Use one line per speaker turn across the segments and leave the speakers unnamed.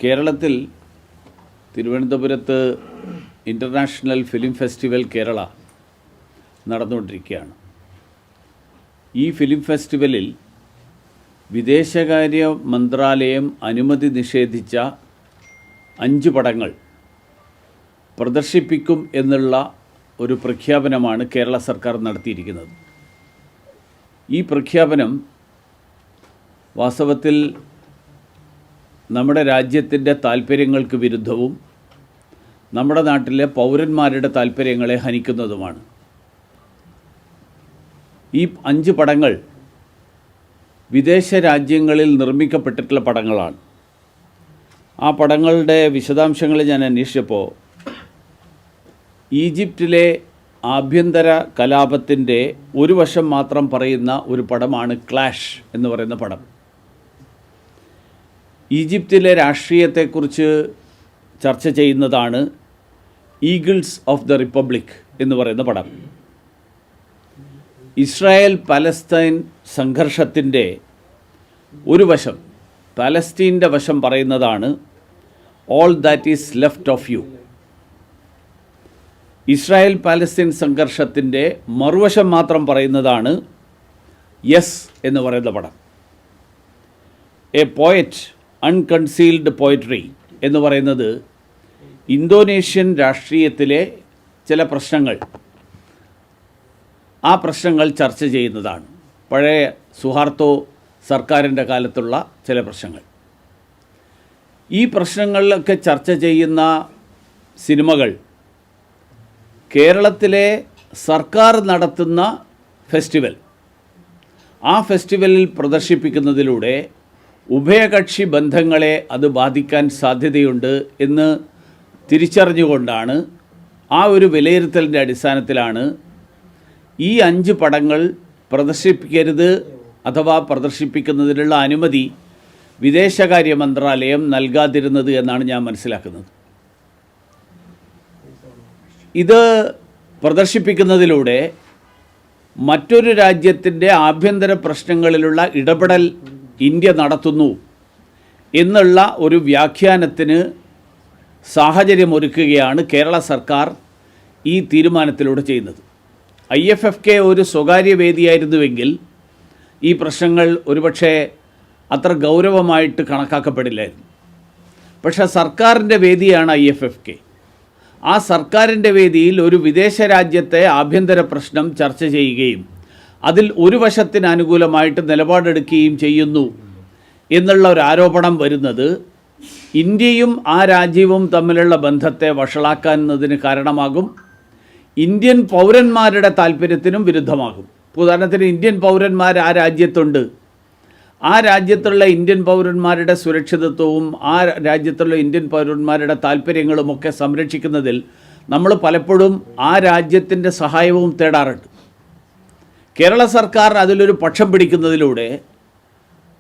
കേരളത്തിൽ തിരുവനന്തപുരത്ത് international film festival Kerala നടന്നുകൊണ്ടിരിക്കുകയാണ്. ഈ ഫിലിം ഫെസ്റ്റിവലിൽ വിദേശകാര്യ മന്ത്രാലയം അനുമതി നിഷേധിച്ച 5 പടങ്ങൾ പ്രദർശിപ്പിക്കും എന്നുള്ള ഒരു പ്രഖ്യാപനമാണ് കേരള സർക്കാർ നടത്തിയിരിക്കുന്നത്. ഈ പ്രഖ്യാപനം വാസ്തവത്തിൽ നമ്മുടെ രാജ്യത്തിൻ്റെ താൽപ്പര്യങ്ങൾക്ക് വിരുദ്ധവും നമ്മുടെ നാട്ടിലെ പൗരന്മാരുടെ താൽപ്പര്യങ്ങളെ ഹനിക്കുന്നതുമാണ്. ഈ 5 പടങ്ങൾ വിദേശ രാജ്യങ്ങളിൽ നിർമ്മിക്കപ്പെട്ടിട്ടുള്ള പടങ്ങളാണ്. ആ പടങ്ങളുടെ വിശദാംശങ്ങൾ ഞാൻ അന്വേഷിച്ചപ്പോൾ ഈജിപ്തിലെ ആഭ്യന്തര കലാപത്തിൻ്റെ ഒരു വശം മാത്രം പറയുന്ന ഒരു പടമാണ് ക്ലാഷ് എന്ന് പറയുന്ന പടം. ഈജിപ്തിലെ രാഷ്ട്രീയത്തെക്കുറിച്ച് ചർച്ച ചെയ്യുന്നതാണ് ഈഗിൾസ് ഓഫ് ദ റിപ്പബ്ലിക് എന്ന് പറയുന്ന പടം. ഇസ്രായേൽ പലസ്തീൻ സംഘർഷത്തിൻ്റെ ഒരു വശം, പലസ്തീൻ്റെ വശം പറയുന്നതാണ് all that is left of you. Israel Palestine സംഘർഷത്തിൻ്റെ മറുവശം മാത്രം പറയുന്നതാണ് യെസ് എന്ന് പറയുന്ന പടം. എ പോയറ്റ് അൺകൺസീൽഡ് പോയട്രി എന്ന് പറയുന്നത് ഇന്തോനേഷ്യൻ രാഷ്ട്രീയത്തിലെ ചില പ്രശ്നങ്ങൾ, ആ പ്രശ്നങ്ങൾ ചർച്ച ചെയ്യുന്നതാണ്. പഴയ സുഹാർത്തോ സർക്കാരിൻ്റെ കാലത്തുള്ള ചില പ്രശ്നങ്ങൾ. ഈ പ്രശ്നങ്ങളിലൊക്കെ ചർച്ച ചെയ്യുന്ന സിനിമകൾ കേരളത്തിലെ സർക്കാർ നടത്തുന്ന ഫെസ്റ്റിവൽ, ആ ഫെസ്റ്റിവലിൽ പ്രദർശിപ്പിക്കുന്നതിലൂടെ ഉഭയകക്ഷി ബന്ധങ്ങളെ അത് ബാധിക്കാൻ സാധ്യതയുണ്ട് എന്ന് തിരിച്ചറിഞ്ഞുകൊണ്ടാണ്, ആ ഒരു വിലയിരുത്തലിൻ്റെ അടിസ്ഥാനത്തിലാണ് ഈ 5 പടങ്ങൾ പ്രദർശിപ്പിക്കരുത് അഥവാ പ്രദർശിപ്പിക്കുന്നതിനുള്ള അനുമതി വിദേശകാര്യ മന്ത്രാലയം നൽകാതിരുന്നത് എന്നാണ് ഞാൻ മനസ്സിലാക്കുന്നത്. ഇത് പ്രദർശിപ്പിക്കുന്നതിലൂടെ മറ്റൊരു രാജ്യത്തിൻ്റെ ആഭ്യന്തര പ്രശ്നങ്ങളിലുള്ള ഇടപെടൽ ഇന്ത്യ നടത്തുന്നു എന്നുള്ള ഒരു വ്യാഖ്യാനത്തിന് സാഹചര്യമൊരുക്കുകയാണ് കേരള സർക്കാർ ഈ തീരുമാനത്തിലൂടെ ചെയ്യുന്നത്. IFFK ഒരു സ്വകാര്യ വേദിയായിരുന്നുവെങ്കിൽ ഈ പ്രശ്നങ്ങൾ ഒരുപക്ഷെ അത്ര ഗൗരവമായിട്ട് കണക്കാക്കപ്പെടില്ലായിരുന്നു. പക്ഷേ സർക്കാരിൻ്റെ വേദിയാണ് IFFK. ആ സർക്കാരിൻ്റെ വേദിയിൽ ഒരു വിദേശ രാജ്യത്തെ ആഭ്യന്തര പ്രശ്നം ചർച്ച ചെയ്യുകയും അതിൽ ഒരു വശത്തിന് അനുകൂലമായിട്ട് നിലപാടെടുക്കുകയും ചെയ്യുന്നു എന്നുള്ള ഒരു ആരോപണം വരുന്നത് ഇന്ത്യയും ആ രാജ്യവും തമ്മിലുള്ള ബന്ധത്തെ വഷളാക്കുന്നതിന് കാരണമാകും. ഇന്ത്യൻ പൗരന്മാരുടെ താല്പര്യത്തിനും വിരുദ്ധമാകും. ഉദാഹരണത്തിന് ഇന്ത്യൻ പൗരന്മാർ ആ രാജ്യത്തുണ്ട്, ആ രാജ്യത്തുള്ള ഇന്ത്യൻ പൗരന്മാരുടെ സുരക്ഷിതത്വവും ആ രാജ്യത്തുള്ള ഇന്ത്യൻ പൗരന്മാരുടെ താല്പര്യങ്ങളുമൊക്കെ സംരക്ഷിക്കുന്നതിൽ നമ്മൾ പലപ്പോഴും ആ രാജ്യത്തിൻ്റെ സഹായവും തേടാറുണ്ട്. കേരള സർക്കാർ അതിലൊരു പക്ഷം പിടിക്കുന്നതിലൂടെ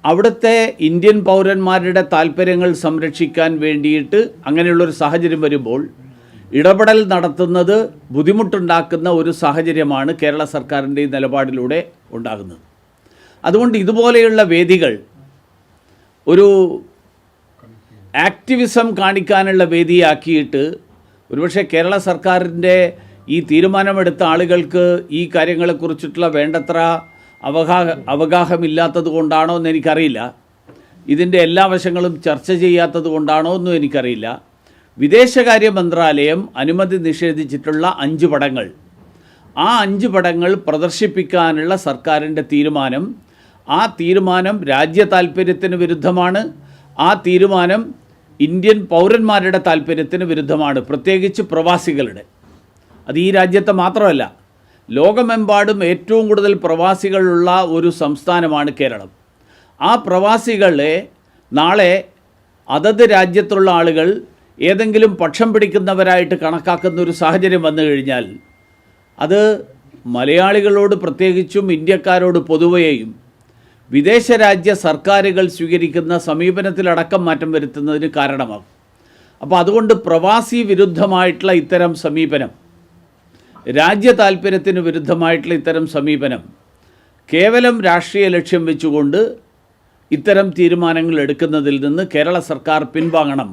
അവിടുത്തെ ഇന്ത്യൻ പൗരന്മാരുടെ താല്പര്യങ്ങൾ സംരക്ഷിക്കാൻ വേണ്ടിയിട്ട് അങ്ങനെയുള്ളൊരു സാഹചര്യം വരുമ്പോൾ ഇടപെടൽ നടത്തുന്നത് ബുദ്ധിമുട്ടുണ്ടാക്കുന്ന ഒരു സാഹചര്യമാണ് കേരള സർക്കാരിൻ്റെ ഈ നിലപാടിലൂടെ ഉണ്ടാകുന്നത്. അതുകൊണ്ട് ഇതുപോലെയുള്ള വേദികൾ ഒരു ആക്ടിവിസം കാണിക്കാനുള്ള വേദിയാക്കിയിട്ട് ഒരുപക്ഷെ കേരള സർക്കാരിൻ്റെ ഈ തീരുമാനമെടുത്ത ആളുകൾക്ക് ഈ കാര്യങ്ങളെക്കുറിച്ചിട്ടുള്ള വേണ്ടത്ര അവഗാഹമില്ലാത്തത് കൊണ്ടാണോ എന്ന് എനിക്കറിയില്ല. ഇതിൻ്റെ എല്ലാ വശങ്ങളും ചർച്ച ചെയ്യാത്തത് കൊണ്ടാണോ എന്നും എനിക്കറിയില്ല. വിദേശകാര്യ മന്ത്രാലയം അനുമതി നിഷേധിച്ചിട്ടുള്ള 5 പടങ്ങൾ, ആ 5 പടങ്ങൾ പ്രദർശിപ്പിക്കാനുള്ള സർക്കാരിൻ്റെ തീരുമാനം, ആ തീരുമാനം രാജ്യ താൽപ്പര്യത്തിന് വിരുദ്ധമാണ്. ആ തീരുമാനം ഇന്ത്യൻ പൗരന്മാരുടെ താൽപ്പര്യത്തിന് വിരുദ്ധമാണ്, പ്രത്യേകിച്ച് പ്രവാസികളുടെ. അത് ഈ രാജ്യത്തെ മാത്രമല്ല, ലോകമെമ്പാടും ഏറ്റവും കൂടുതൽ പ്രവാസികളുള്ള ഒരു സംസ്ഥാനമാണ് കേരളം. ആ പ്രവാസികളെ നാളെ അതത് രാജ്യത്തുള്ള ആളുകൾ ഏതെങ്കിലും പക്ഷം പിടിക്കുന്നവരായിട്ട് കണക്കാക്കുന്ന ഒരു സാഹചര്യം വന്നു കഴിഞ്ഞാൽ അത് മലയാളികളോട് പ്രത്യേകിച്ചും ഇന്ത്യക്കാരോട് പൊതുവെയും വിദേശ രാജ്യ സർക്കാരുകൾ സ്വീകരിക്കുന്ന സമീപനത്തിലടക്കം മാറ്റം വരുത്തുന്നതിന് കാരണമാകും. അപ്പോൾ അതുകൊണ്ട് പ്രവാസി വിരുദ്ധമായിട്ടുള്ള ഇത്തരം സമീപനം, രാജ്യ താൽപ്പര്യത്തിന് വിരുദ്ധമായിട്ടുള്ള ഇത്തരം സമീപനം കേവലം രാഷ്ട്രീയ ലക്ഷ്യം വെച്ചുകൊണ്ട് ഇത്തരം തീരുമാനങ്ങൾ എടുക്കുന്നതിൽ നിന്ന് കേരള സർക്കാർ പിൻവാങ്ങണം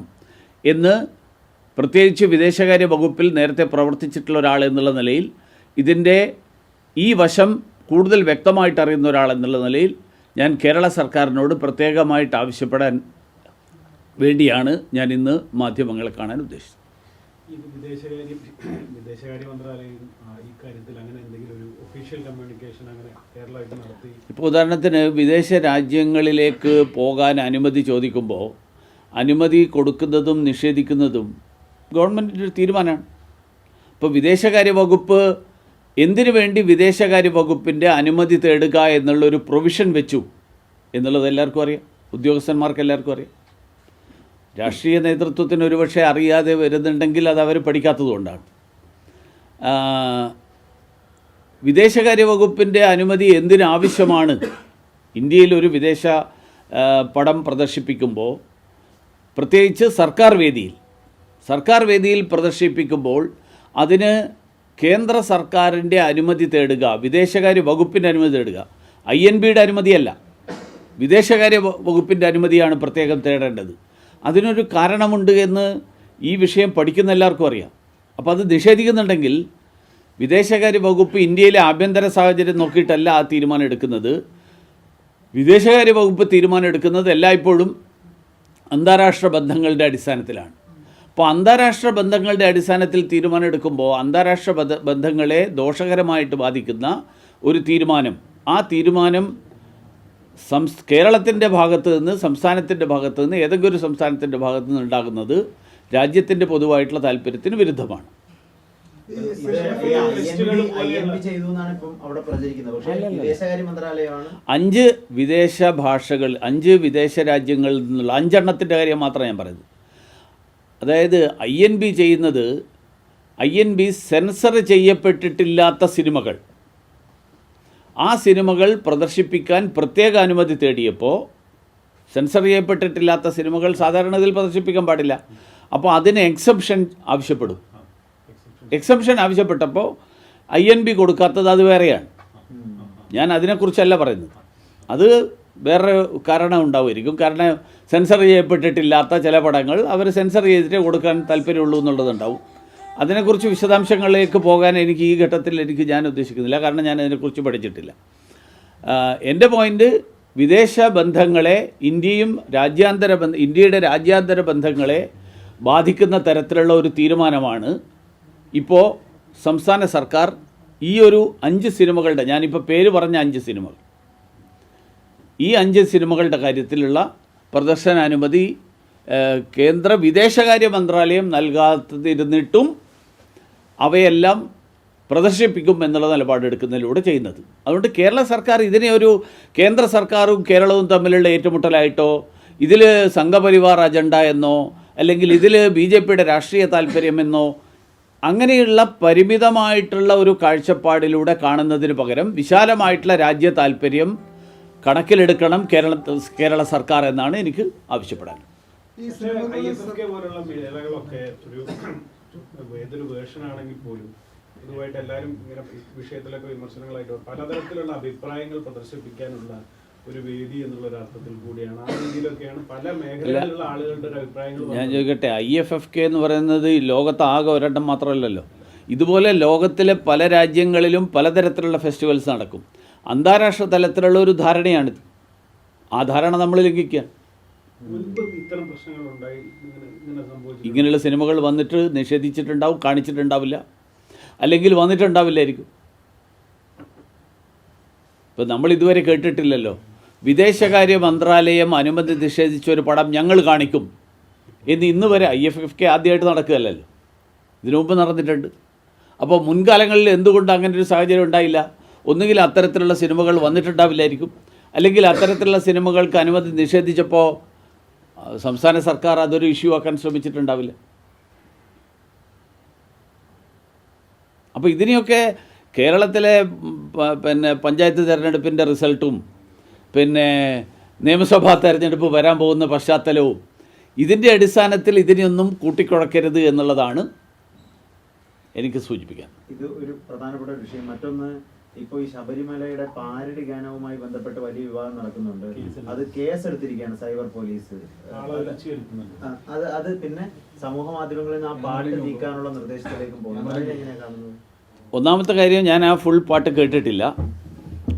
എന്ന് പ്രത്യേകിച്ച് വിദേശകാര്യ വകുപ്പിൽ നേരത്തെ പ്രവർത്തിച്ചിട്ടുള്ള ഒരാൾ എന്നുള്ള നിലയിൽ ഇതിൻ്റെ ഈ വശം കൂടുതൽ വ്യക്തമായിട്ട് അറിയുന്ന ഒരാൾ എന്നുള്ള നിലയിൽ ഞാൻ കേരള സർക്കാരിനോട് പ്രത്യേകമായിട്ട് ആവശ്യപ്പെടാൻ വേണ്ടിയാണ് ഞാൻ ഇന്ന് മാധ്യമങ്ങളെ കാണാൻ ഉദ്ദേശിച്ചത്.
വിദേശകാര്യ മന്ത്രാലയം ഈ കാര്യത്തിൽ അങ്ങനെ എന്തെങ്കിലും ഒരു ഒഫീഷ്യൽ കമ്മ്യൂണിക്കേഷൻ അങ്ങനെ കേരളമായിട്ട് നടത്തി?
ഇപ്പോൾ ഉദാഹരണത്തിന് വിദേശ രാജ്യങ്ങളിലേക്ക് പോകാൻ അനുമതി ചോദിക്കുമ്പോൾ അനുമതി കൊടുക്കുന്നതും നിഷേധിക്കുന്നതും ഗവൺമെൻറ്റിൻ്റെ ഒരു തീരുമാനമാണ്. ഇപ്പോൾ വിദേശകാര്യ വകുപ്പ് എന്തിനു വേണ്ടി വിദേശകാര്യ വകുപ്പിൻ്റെ അനുമതി തേടുക എന്നുള്ളൊരു പ്രൊവിഷൻ വെച്ചു എന്നുള്ളത് എല്ലാവർക്കും അറിയാം, ഉദ്യോഗസ്ഥന്മാർക്ക് എല്ലാവർക്കും അറിയാം. രാഷ്ട്രീയ നേതൃത്വത്തിന് ഒരുപക്ഷെ അറിയാതെ വരുന്നുണ്ടെങ്കിൽ അത് അവർ പഠിക്കാത്തതുകൊണ്ടാണ്. വിദേശകാര്യ വകുപ്പിൻ്റെ അനുമതി എന്തിനാവശ്യമാണ്? ഇന്ത്യയിൽ ഒരു വിദേശ പടം പ്രദർശിപ്പിക്കുമ്പോൾ, പ്രത്യേകിച്ച് സർക്കാർ വേദിയിൽ പ്രദർശിപ്പിക്കുമ്പോൾ അതിന് കേന്ദ്ര സർക്കാരിൻ്റെ അനുമതി തേടുക, വിദേശകാര്യ വകുപ്പിൻ്റെ അനുമതി തേടുക. INBയുടെ അനുമതിയല്ല, വിദേശകാര്യ വകുപ്പിൻ്റെ അനുമതിയാണ് പ്രത്യേകം തേടേണ്ടത്. അതിനൊരു കാരണമുണ്ട് എന്ന് ഈ വിഷയം പഠിക്കുന്ന എല്ലാവർക്കും അറിയാം. അപ്പോൾ അത് നിഷേധിക്കുന്നുണ്ടെങ്കിൽ വിദേശകാര്യ വകുപ്പ് ഇന്ത്യയിലെ ആഭ്യന്തര സാഹചര്യം നോക്കിയിട്ടല്ല ആ തീരുമാനം എടുക്കുന്നത്. വിദേശകാര്യ വകുപ്പ് തീരുമാനം എടുക്കുന്നത് എല്ലായ്പ്പോഴും അന്താരാഷ്ട്ര ബന്ധങ്ങളുടെ അടിസ്ഥാനത്തിലാണ്. അപ്പോൾ അന്താരാഷ്ട്ര ബന്ധങ്ങളുടെ അടിസ്ഥാനത്തിൽ തീരുമാനം എടുക്കുമ്പോൾ അന്താരാഷ്ട്ര ബന്ധങ്ങളെ ദോഷകരമായിട്ട് ബാധിക്കുന്ന ഒരു തീരുമാനം, ആ തീരുമാനം കേരളത്തിൻ്റെ ഭാഗത്ത് നിന്ന്, സംസ്ഥാനത്തിൻ്റെ ഭാഗത്ത് നിന്ന്, ഏതെങ്കിലും ഒരു സംസ്ഥാനത്തിൻ്റെ ഭാഗത്ത് നിന്ന് ഉണ്ടാകുന്നത് രാജ്യത്തിൻ്റെ പൊതുവായിട്ടുള്ള താല്പര്യത്തിന് വിരുദ്ധമാണ്. 5 വിദേശ ഭാഷകൾ, 5 വിദേശ രാജ്യങ്ങളിൽ നിന്നുള്ള 5 എണ്ണത്തിൻ്റെ കാര്യം മാത്രമേ ഞാൻ പറയുന്നത്. അതായത് INB ചെയ്യുന്നത്, INB സെൻസർ ചെയ്യപ്പെട്ടിട്ടില്ലാത്ത സിനിമകൾ, ആ സിനിമകൾ പ്രദർശിപ്പിക്കാൻ പ്രത്യേക അനുമതി തേടിയപ്പോൾ, സെൻസർ ചെയ്യപ്പെട്ടിട്ടില്ലാത്ത സിനിമകൾ സാധാരണ ഇതിൽ പ്രദർശിപ്പിക്കാൻ പാടില്ല. അപ്പോൾ അതിന് എക്സെപ്ഷൻ ആവശ്യപ്പെടും. എക്സെപ്ഷൻ ആവശ്യപ്പെട്ടപ്പോൾ INB കൊടുക്കാത്തത് അത് വേറെയാണ്. ഞാൻ അതിനെക്കുറിച്ചല്ല പറയുന്നത്. അത് വേറെ കാരണം ഉണ്ടാവുമായിരിക്കും. കാരണം സെൻസർ ചെയ്യപ്പെട്ടിട്ടില്ലാത്ത ചില പടങ്ങൾ അവർ സെൻസർ ചെയ്തിട്ടേ കൊടുക്കാൻ താല്പര്യമുള്ളൂ എന്നുള്ളതുണ്ടാവും. അതിനെക്കുറിച്ച് വിശദാംശങ്ങളിലേക്ക് പോകാൻ എനിക്ക് ഈ ഘട്ടത്തിൽ ഞാൻ ഉദ്ദേശിക്കുന്നില്ല, കാരണം ഞാൻ അതിനെക്കുറിച്ച് പഠിച്ചിട്ടില്ല. എൻ്റെ പോയിൻ്റ്, വിദേശ ബന്ധങ്ങളെ ഇന്ത്യയുടെ രാജ്യാന്തര ബന്ധങ്ങളെ ബാധിക്കുന്ന തരത്തിലുള്ള ഒരു തീരുമാനമാണ് ഇപ്പോൾ സംസ്ഥാന സർക്കാർ ഈ ഒരു 5 സിനിമകളുടെ, ഞാനിപ്പോൾ പേര് പറഞ്ഞ 5 സിനിമകൾ, ഈ 5 സിനിമകളുടെ കാര്യത്തിലുള്ള പ്രദർശനാനുമതി കേന്ദ്ര വിദേശകാര്യ മന്ത്രാലയം നൽകാതിരുന്നിട്ടും അവയെല്ലാം പ്രദർശിപ്പിക്കും എന്നുള്ള നിലപാടെടുക്കുന്നതിലൂടെ ചെയ്യുന്നത്. അതുകൊണ്ട് കേരള സർക്കാർ ഇതിനെ ഒരു കേന്ദ്ര സർക്കാരും കേരളവും തമ്മിലുള്ള ഏറ്റുമുട്ടലായിട്ടോ, ഇതിൽ സംഘപരിവാർ അജണ്ട എന്നോ, അല്ലെങ്കിൽ ഇതിൽ BJPയുടെ രാഷ്ട്രീയ താല്പര്യമെന്നോ, അങ്ങനെയുള്ള പരിമിതമായിട്ടുള്ള ഒരു കാഴ്ചപ്പാടിലൂടെ കാണുന്നതിന് പകരം വിശാലമായിട്ടുള്ള രാജ്യ താല്പര്യം കണക്കിലെടുക്കണം കേരള സർക്കാർ എന്നാണ് എനിക്ക് ആവശ്യപ്പെടാൻ.
ഏതൊരു വേർഷനാണെങ്കിൽ പോലും പൊതുവായിട്ട് എല്ലാവരും ഇങ്ങനെ വിഷയത്തിലൊക്കെ വിമർശനങ്ങളായിട്ട് പലതരത്തിലുള്ള അഭിപ്രായങ്ങൾ പ്രദർശിപ്പിക്കാനുള്ള ഒരു വേദി എന്നുള്ള അർത്ഥത്തിൽ കൂടിയാണ്. ആ രീതിയിലൊക്കെയാണ് പല മേഖലയിലുള്ള ആളുകളുടെ അഭിപ്രായങ്ങൾ.
ഞാൻ ചോദിക്കട്ടെ, IFFK എന്ന് പറയുന്നത് ലോകത്താകെ ഒരെണ്ണം മാത്രമല്ലല്ലോ. ഇതുപോലെ ലോകത്തിലെ പല രാജ്യങ്ങളിലും പലതരത്തിലുള്ള ഫെസ്റ്റിവൽസ് നടക്കും. അന്താരാഷ്ട്ര തലത്തിലുള്ള ഒരു ധാരണയാണിത്. ആ ധാരണ നമ്മൾ ലംഘിക്കുക. ഇങ്ങനെയുള്ള സിനിമകൾ വന്നിട്ട് നിഷേധിച്ചിട്ടുണ്ടാവും, കാണിച്ചിട്ടുണ്ടാവില്ല, അല്ലെങ്കിൽ വന്നിട്ടുണ്ടാവില്ലായിരിക്കും. ഇപ്പം നമ്മൾ ഇതുവരെ കേട്ടിട്ടില്ലല്ലോ വിദേശകാര്യ മന്ത്രാലയം അനുമതി നിഷേധിച്ച ഒരു പടം ഞങ്ങൾ കാണിക്കും എന്ന്. ഇന്ന് വരെ IFFK ആദ്യമായിട്ട് നടക്കുകയല്ലല്ലോ, ഇതിനു മുമ്പ് നടന്നിട്ടുണ്ട്. അപ്പോൾ മുൻകാലങ്ങളിൽ എന്തുകൊണ്ട് അങ്ങനെ ഒരു സാഹചര്യം ഉണ്ടായില്ല? ഒന്നുകിൽ അത്തരത്തിലുള്ള സിനിമകൾ വന്നിട്ടുണ്ടാവില്ലായിരിക്കും, അല്ലെങ്കിൽ അത്തരത്തിലുള്ള സിനിമകൾക്ക് അനുമതി നിഷേധിച്ചപ്പോൾ സംസ്ഥാന സർക്കാർ അതൊരു ഇഷ്യൂ ആക്കാൻ ശ്രമിച്ചിട്ടുണ്ടാവില്ല. അപ്പോൾ ഇതിനെയൊക്കെ കേരളത്തിലെ പഞ്ചായത്ത് തിരഞ്ഞെടുപ്പിൻ്റെ റിസൾട്ടും നിയമസഭാ തെരഞ്ഞെടുപ്പ് വരാൻ പോകുന്ന പശ്ചാത്തലവും ഇതിൻ്റെ അടിസ്ഥാനത്തിൽ ഇതിനെയൊന്നും കൂട്ടിക്കുഴക്കരുത് എന്നുള്ളതാണ് എനിക്ക് സൂചിപ്പിക്കാൻ.
ഇത് ഒരു പ്രധാനപ്പെട്ട വിഷയം. മറ്റൊന്ന്, ഇപ്പോൾ ഈ ശബരിമലയുടെ പാരഡി ഗാനവുമായി ബന്ധപ്പെട്ട് വലിയ വിവാദം നടക്കുന്നുണ്ട്. അത് കേസെടുത്തിരിക്കുകയാണ് സൈബർ പോലീസ്. അത് പിന്നെ സമൂഹ മാധ്യമങ്ങളിൽ നിന്ന് ആ പാട്ട് നീക്കാനുള്ള നിർദ്ദേശത്തിലേക്കും പോകുന്നു. അതിനെങ്ങനെയാണ് കാണുന്നത്?
ഒന്നാമത്തെ കാര്യം, ഞാൻ ആ ഫുൾ പാട്ട് കേട്ടിട്ടില്ല.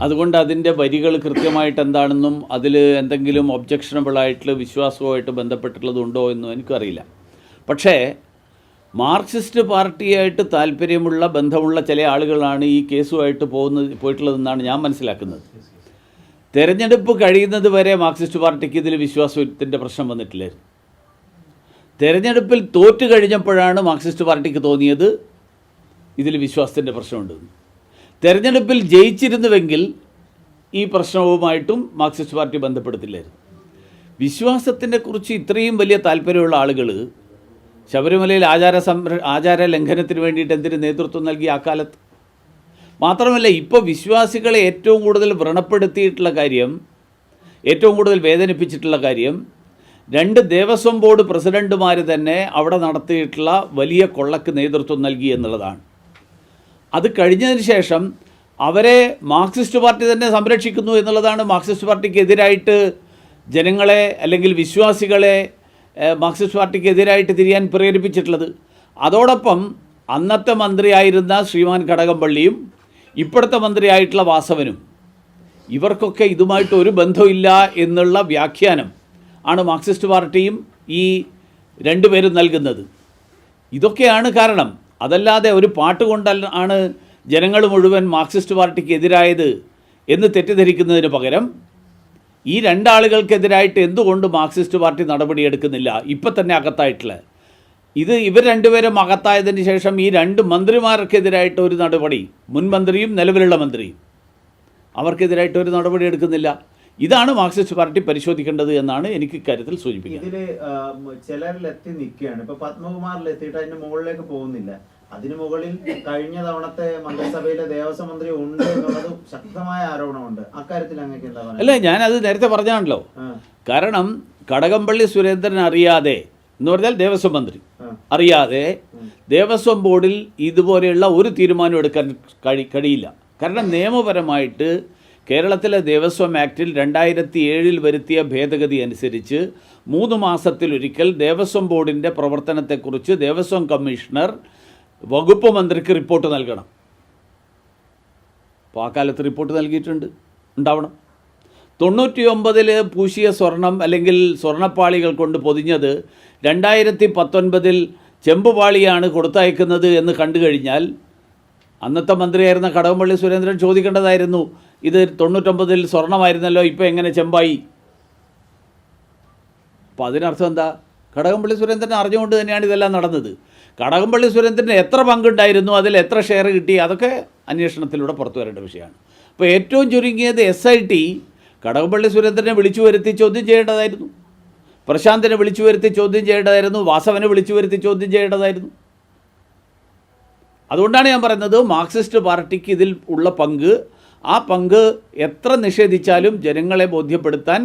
അതുകൊണ്ട് അതിൻ്റെ വരികൾ കൃത്യമായിട്ട് എന്താണെന്നും അതിൽ എന്തെങ്കിലും ഒബ്ജക്ഷനബിളായിട്ടുള്ള വിശ്വാസവുമായിട്ട് ബന്ധപ്പെട്ടിട്ടുള്ളതുണ്ടോ എന്നും എനിക്കറിയില്ല. പക്ഷേ മാർക്സിസ്റ്റ് പാർട്ടിയായിട്ട് താല്പര്യമുള്ള ബന്ധമുള്ള ചില ആളുകളാണ് ഈ കേസുമായിട്ട് പോയിട്ടുള്ളതെന്നാണ് ഞാൻ മനസ്സിലാക്കുന്നത്. തെരഞ്ഞെടുപ്പ് കഴിയുന്നത് വരെ മാർക്സിസ്റ്റ് പാർട്ടിക്ക് ഇതിൽ വിശ്വാസത്തിൻ്റെ പ്രശ്നം വന്നിട്ടില്ലായിരുന്നു. തെരഞ്ഞെടുപ്പിൽ തോറ്റു കഴിഞ്ഞപ്പോഴാണ് മാർക്സിസ്റ്റ് പാർട്ടിക്ക് തോന്നിയത് ഇതിൽ വിശ്വാസത്തിൻ്റെ പ്രശ്നമുണ്ടെന്ന്. തെരഞ്ഞെടുപ്പിൽ ജയിച്ചിരുന്നുവെങ്കിൽ ഈ പ്രശ്നവുമായിട്ടും മാർക്സിസ്റ്റ് പാർട്ടി ബന്ധപ്പെടുത്തില്ലായിരുന്നു. വിശ്വാസത്തിനെ കുറിച്ച് ഇത്രയും വലിയ താല്പര്യമുള്ള ആളുകൾ ശബരിമലയിൽ ആചാര ലംഘനത്തിന് വേണ്ടിയിട്ട് എന്തിന് നേതൃത്വം നൽകി ആ കാലത്ത്? മാത്രമല്ല, ഇപ്പോൾ വിശ്വാസികളെ ഏറ്റവും കൂടുതൽ വ്രണപ്പെടുത്തിയിട്ടുള്ള കാര്യം, ഏറ്റവും കൂടുതൽ വേദനിപ്പിച്ചിട്ടുള്ള കാര്യം, 2 ദേവസ്വം ബോർഡ് പ്രസിഡന്റുമാർ തന്നെ അവിടെ നടത്തിയിട്ടുള്ള വലിയ കൊള്ളക്ക് നേതൃത്വം നൽകി എന്നുള്ളതാണ്. അത് കഴിഞ്ഞതിന് ശേഷം അവരെ മാർക്സിസ്റ്റ് പാർട്ടി തന്നെ സംരക്ഷിക്കുന്നു എന്നുള്ളതാണ് മാർക്സിസ്റ്റ് പാർട്ടിക്ക് എതിരായിട്ട് ജനങ്ങളെ അല്ലെങ്കിൽ വിശ്വാസികളെ മാർക്സിസ്റ്റ് പാർട്ടിക്ക് എതിരായിട്ട് തിരിയാൻ പ്രേരിപ്പിച്ചിട്ടുള്ളത്. അതോടൊപ്പം അന്നത്തെ മന്ത്രിയായിരുന്ന ശ്രീമാൻ കടകംപള്ളിയും ഇപ്പോഴത്തെ മന്ത്രിയായിട്ടുള്ള വാസവനും, ഇവർക്കൊക്കെ ഇതുമായിട്ട് ഒരു ബന്ധമില്ല എന്നുള്ള വ്യാഖ്യാനം ആണ് മാർക്സിസ്റ്റ് പാർട്ടിയും ഈ 2 പേരും നൽകുന്നത്. ഇതൊക്കെയാണ് കാരണം. അതല്ലാതെ ഒരു പാട്ട് കൊണ്ടാണ് ജനങ്ങൾ മുഴുവൻ മാർക്സിസ്റ്റ് പാർട്ടിക്ക് എതിരായത് എന്ന് തെറ്റിദ്ധരിക്കുന്നതിന് പകരം ഈ 2 ആളുകൾക്കെതിരായിട്ട് എന്തുകൊണ്ട് മാർക്സിസ്റ്റ് പാർട്ടി നടപടിയെടുക്കുന്നില്ല? ഇപ്പം തന്നെ അകത്തായിട്ടുള്ള ഇവർ 2 പേരും അകത്തായതിന് ശേഷം ഈ 2 മന്ത്രിമാർക്കെതിരായിട്ട് ഒരു നടപടി, മുൻ മന്ത്രിയും നിലവിലുള്ള മന്ത്രിയും, അവർക്കെതിരായിട്ട് ഒരു നടപടി എടുക്കുന്നില്ല. ഇതാണ് മാർക്സിസ്റ്റ് പാർട്ടി പരിശോധിക്കേണ്ടത് എന്നാണ് എനിക്ക് ഇക്കാര്യത്തിൽ സൂചിപ്പിക്കുന്നത്.
ഇതില് ചിലരിലെത്തി നിൽക്കുകയാണ്. ഇപ്പൊ പത്മകുമാറിൽ എത്തിയിട്ട് അതിന്റെ മുകളിലേക്ക് പോകുന്നില്ല. അതിനു മുകളിൽ കഴിഞ്ഞ തവണത്തെ മന്ത്രിസഭയിലെ ദേവസ്വം മന്ത്രി ഉണ്ട് എന്നുള്ളത് ശക്തമായ ആരോപണമുണ്ട്. അക്കാര്യത്തിൽ അങ്ങനെയൊക്കെ എന്താ പറയുക?
അല്ല, ഞാനത് നേരത്തെ പറഞ്ഞാണല്ലോ. കാരണം കടകംപള്ളി സുരേന്ദ്രൻ അറിയാതെ എന്ന് പറഞ്ഞാൽ ദേവസ്വം മന്ത്രി അറിയാതെ ദേവസ്വം ബോർഡിൽ ഇതുപോലെയുള്ള ഒരു തീരുമാനം എടുക്കാൻ കഴിയില്ല. കാരണം നിയമപരമായിട്ട് കേരളത്തിലെ ദേവസ്വം ആക്ടിൽ 2007 വരുത്തിയ ഭേദഗതി അനുസരിച്ച് 3 മാസത്തിലൊരിക്കൽ ദേവസ്വം ബോർഡിൻ്റെ പ്രവർത്തനത്തെക്കുറിച്ച് ദേവസ്വം കമ്മീഷണർ വകുപ്പ് മന്ത്രിക്ക് റിപ്പോർട്ട് നൽകണം. അപ്പോൾ ആ കാലത്ത് റിപ്പോർട്ട് ഉണ്ടാവണം. 99 പൂശിയ സ്വർണം അല്ലെങ്കിൽ സ്വർണ്ണപ്പാളികൾ കൊണ്ട് പൊതിഞ്ഞത് 2019 ചെമ്പുപാളിയാണ് കൊടുത്തയക്കുന്നത് എന്ന് കണ്ടു കഴിഞ്ഞാൽ അന്നത്തെ മന്ത്രിയായിരുന്ന കടകംപള്ളി സുരേന്ദ്രൻ ചോദിക്കേണ്ടതായിരുന്നു, ഇത് 99 സ്വർണ്ണമായിരുന്നല്ലോ, ഇപ്പോൾ എങ്ങനെ ചെമ്പായി? അപ്പോൾ അതിനർത്ഥം എന്താ? കടകംപള്ളി സുരേന്ദ്രൻ അറിഞ്ഞുകൊണ്ട് തന്നെയാണ് ഇതെല്ലാം നടന്നത്. കടകംപള്ളി സുരേന്ദ്രന് എത്ര പങ്കുണ്ടായിരുന്നു, അതിൽ എത്ര ഷെയർ കിട്ടി, അതൊക്കെ അന്വേഷണത്തിലൂടെ പുറത്തു വരേണ്ട വിഷയമാണ്. അപ്പോൾ ഏറ്റവും ചുരുങ്ങിയത് SIT കടകംപള്ളി സുരേന്ദ്രനെ വിളിച്ചു വരുത്തി ചോദ്യം ചെയ്യേണ്ടതായിരുന്നു, പ്രശാന്തിനെ വിളിച്ചു വരുത്തി ചോദ്യം ചെയ്യേണ്ടതായിരുന്നു, വാസവനെ വിളിച്ചു വരുത്തി ചോദ്യം ചെയ്യേണ്ടതായിരുന്നു. അതുകൊണ്ടാണ് ഞാൻ പറയുന്നത്, മാർക്സിസ്റ്റ് പാർട്ടിക്ക് ഇതിൽ ഉള്ള പങ്ക്, ആ പങ്ക് എത്ര നിഷേധിച്ചാലും ജനങ്ങളെ ബോധ്യപ്പെടുത്താൻ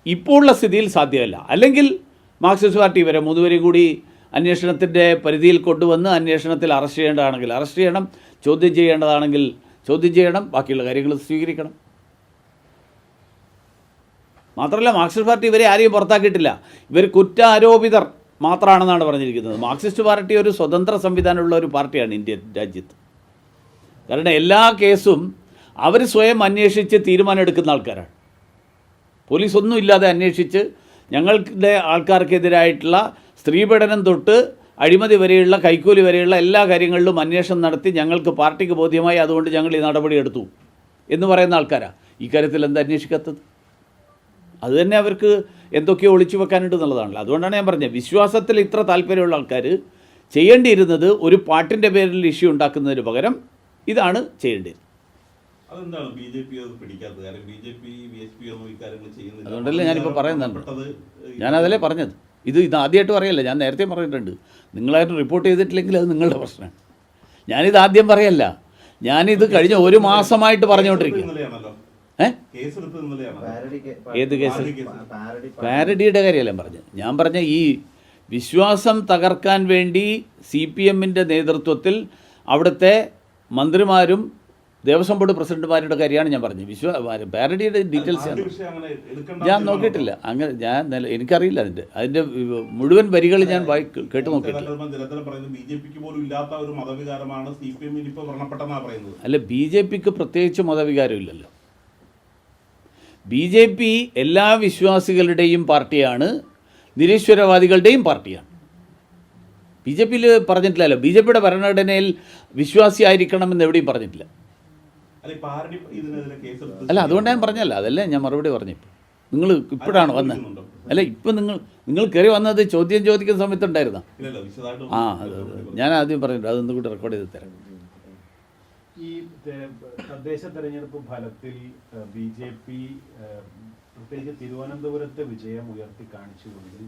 ഇപ്പോൾ ഉള്ള സ്ഥിതിയിൽ സാധ്യമല്ല. അല്ലെങ്കിൽ മാർക്സിസ്റ്റ് പാർട്ടി ഇവരെ 3 പേരെയും കൂടി അന്വേഷണത്തിൻ്റെ പരിധിയിൽ കൊണ്ടുവന്ന് അന്വേഷണത്തിൽ അറസ്റ്റ് ചെയ്യേണ്ടതാണെങ്കിൽ അറസ്റ്റ് ചെയ്യണം, ചോദ്യം ചെയ്യേണ്ടതാണെങ്കിൽ ചോദ്യം ചെയ്യണം, ബാക്കിയുള്ള കാര്യങ്ങൾ സ്വീകരിക്കണം. മാത്രമല്ല മാർക്സിസ്റ്റ് പാർട്ടി ഇവരെ ആരെയും പുറത്താക്കിയിട്ടില്ല. ഇവർ കുറ്റാരോപിതർ മാത്രമാണെന്നാണ് പറഞ്ഞിരിക്കുന്നത്. മാർക്സിസ്റ്റ് പാർട്ടി ഒരു സ്വതന്ത്ര സംവിധാനമുള്ള ഒരു പാർട്ടിയാണ് ഇന്ത്യൻ രാജ്യത്ത്. കാരണം എല്ലാ കേസും അവർ സ്വയം അന്വേഷിച്ച് തീരുമാനമെടുക്കുന്ന ആൾക്കാരാണ്. പോലീസ് ഒന്നും ഇല്ലാതെ അന്വേഷിച്ച് ഞങ്ങളുടെ ആൾക്കാർക്കെതിരായിട്ടുള്ള സ്ത്രീപീഡനം തൊട്ട് അഴിമതി വരെയുള്ള കൈക്കൂലി വരെയുള്ള എല്ലാ കാര്യങ്ങളിലും അന്വേഷണം നടത്തി ഞങ്ങൾക്ക് പാർട്ടിക്ക് ബോധ്യമായി, അതുകൊണ്ട് ഞങ്ങൾ ഈ നടപടിയെടുത്തു എന്ന് പറയുന്ന ആൾക്കാരാണ്. ഇക്കാര്യത്തിൽ എന്താ അന്വേഷിക്കാത്തത്? അതുതന്നെ അവർക്ക് എന്തൊക്കെയോ ഒളിച്ചു വെക്കാനുണ്ട് എന്നുള്ളതാണല്ലോ. അതുകൊണ്ടാണ് ഞാൻ പറഞ്ഞത്, വിശ്വാസത്തിൽ ഇത്ര താല്പര്യമുള്ള ആൾക്കാർ ചെയ്യേണ്ടിയിരുന്നത് ഒരു പാട്ടിൻ്റെ പേരിൽ ഇഷ്യൂ ഉണ്ടാക്കുന്നതിന് പകരം ഇതാണ് ചെയ്യേണ്ടിയിരുന്നത്.
അതെന്താണ് BJP അത് പിടിക്കാത്തത്? കാരണം BJP VSP ഒന്നും ഇക്കാര്യങ്ങൾ ചെയ്യുന്നില്ല.
അതുകൊണ്ടല്ലേ ഞാനിപ്പോൾ പറയുന്നുണ്ട്. ഞാനതല്ലേ പറഞ്ഞത്. ഇത് ആദ്യമായിട്ട് പറയല്ല, ഞാൻ നേരത്തെ പറഞ്ഞിട്ടുണ്ട്. നിങ്ങളായിട്ട് റിപ്പോർട്ട് ചെയ്തിട്ടില്ലെങ്കിൽ അത് നിങ്ങളുടെ പ്രശ്നമാണ്. ഞാനിത് ആദ്യം പറയല്ല, ഞാനിത് കഴിഞ്ഞ 1 മാസമായിട്ട് പറഞ്ഞുകൊണ്ടിരിക്കുക. ഏത് കേസ്? പാരഡിയുടെ കാര്യമല്ല പറഞ്ഞത്. ഞാൻ പറഞ്ഞ ഈ വിശ്വാസം തകർക്കാൻ വേണ്ടി CPMൻ്റെ നേതൃത്വത്തിൽ അവിടുത്തെ മന്ത്രിമാരും ദേവസ്വം ബോർഡ് പ്രസിഡന്റുമാരുടെ കാര്യമാണ് ഞാൻ പറഞ്ഞത്. പാരഡിയുടെ ഡീറ്റെയിൽസ്
ആദ്യ വിഷയം അങ്ങനെ എടുക്കണ്ട
ഞാൻ നോക്കിയിട്ടില്ല. അങ്ങനെ എനിക്കറിയില്ല അതിൻ്റെ മുഴുവൻ വരികൾ ഞാൻ കേട്ട് നോക്കിയിട്ടില്ല.
നിരന്തരം പറയുന്നത് ബിജെപിക്ക് പോലും ഇല്ലാത്ത ഒരു മതവികാരമാണ് CPM ഇപ്പോൾ വ്രണപ്പെട്ടെന്നാണ് പറയുന്നത്.
അല്ല, BJPക്ക് പ്രത്യേകിച്ച് മതവികാരമില്ലല്ലോ. BJP എല്ലാ വിശ്വാസികളുടെയും പാർട്ടിയാണ്, നിരീശ്വരവാദികളുടെയും പാർട്ടിയാണ്. BJPയിൽ പറഞ്ഞിട്ടില്ലല്ലോ, BJPയുടെ ഭരണഘടനയിൽ വിശ്വാസിയായിരിക്കണമെന്ന് എവിടെയും പറഞ്ഞിട്ടില്ല.
അല്ല, ഇപ്പൊ ആരുടെ ഇതിനെതിരെ കേസെടുത്ത്
അല്ല, അതുകൊണ്ട് ഞാൻ പറഞ്ഞല്ല, അതല്ലേ ഞാൻ മറുപടി പറഞ്ഞു. നിങ്ങൾ ഇപ്പോഴാണ് വന്നത്. അല്ല, ഇപ്പം നിങ്ങൾ കയറി വന്നത് ചോദ്യം ചോദിക്കുന്ന സമയത്തുണ്ടായിരുന്നോ?
ഇല്ലല്ലോ, വിശദമായിട്ട്
ആ, ഞാൻ ആദ്യം പറഞ്ഞിട്ടുണ്ട്, അതൊന്നും കൂടി റെക്കോർഡ് ചെയ്ത് തരാം.
ഈ തദ്ദേശ തെരഞ്ഞെടുപ്പ് ഫലത്തിൽ BJP പ്രത്യേകിച്ച് തിരുവനന്തപുരത്തെ വിജയം ഉയർത്തി കാണിച്ചുകൊണ്ട്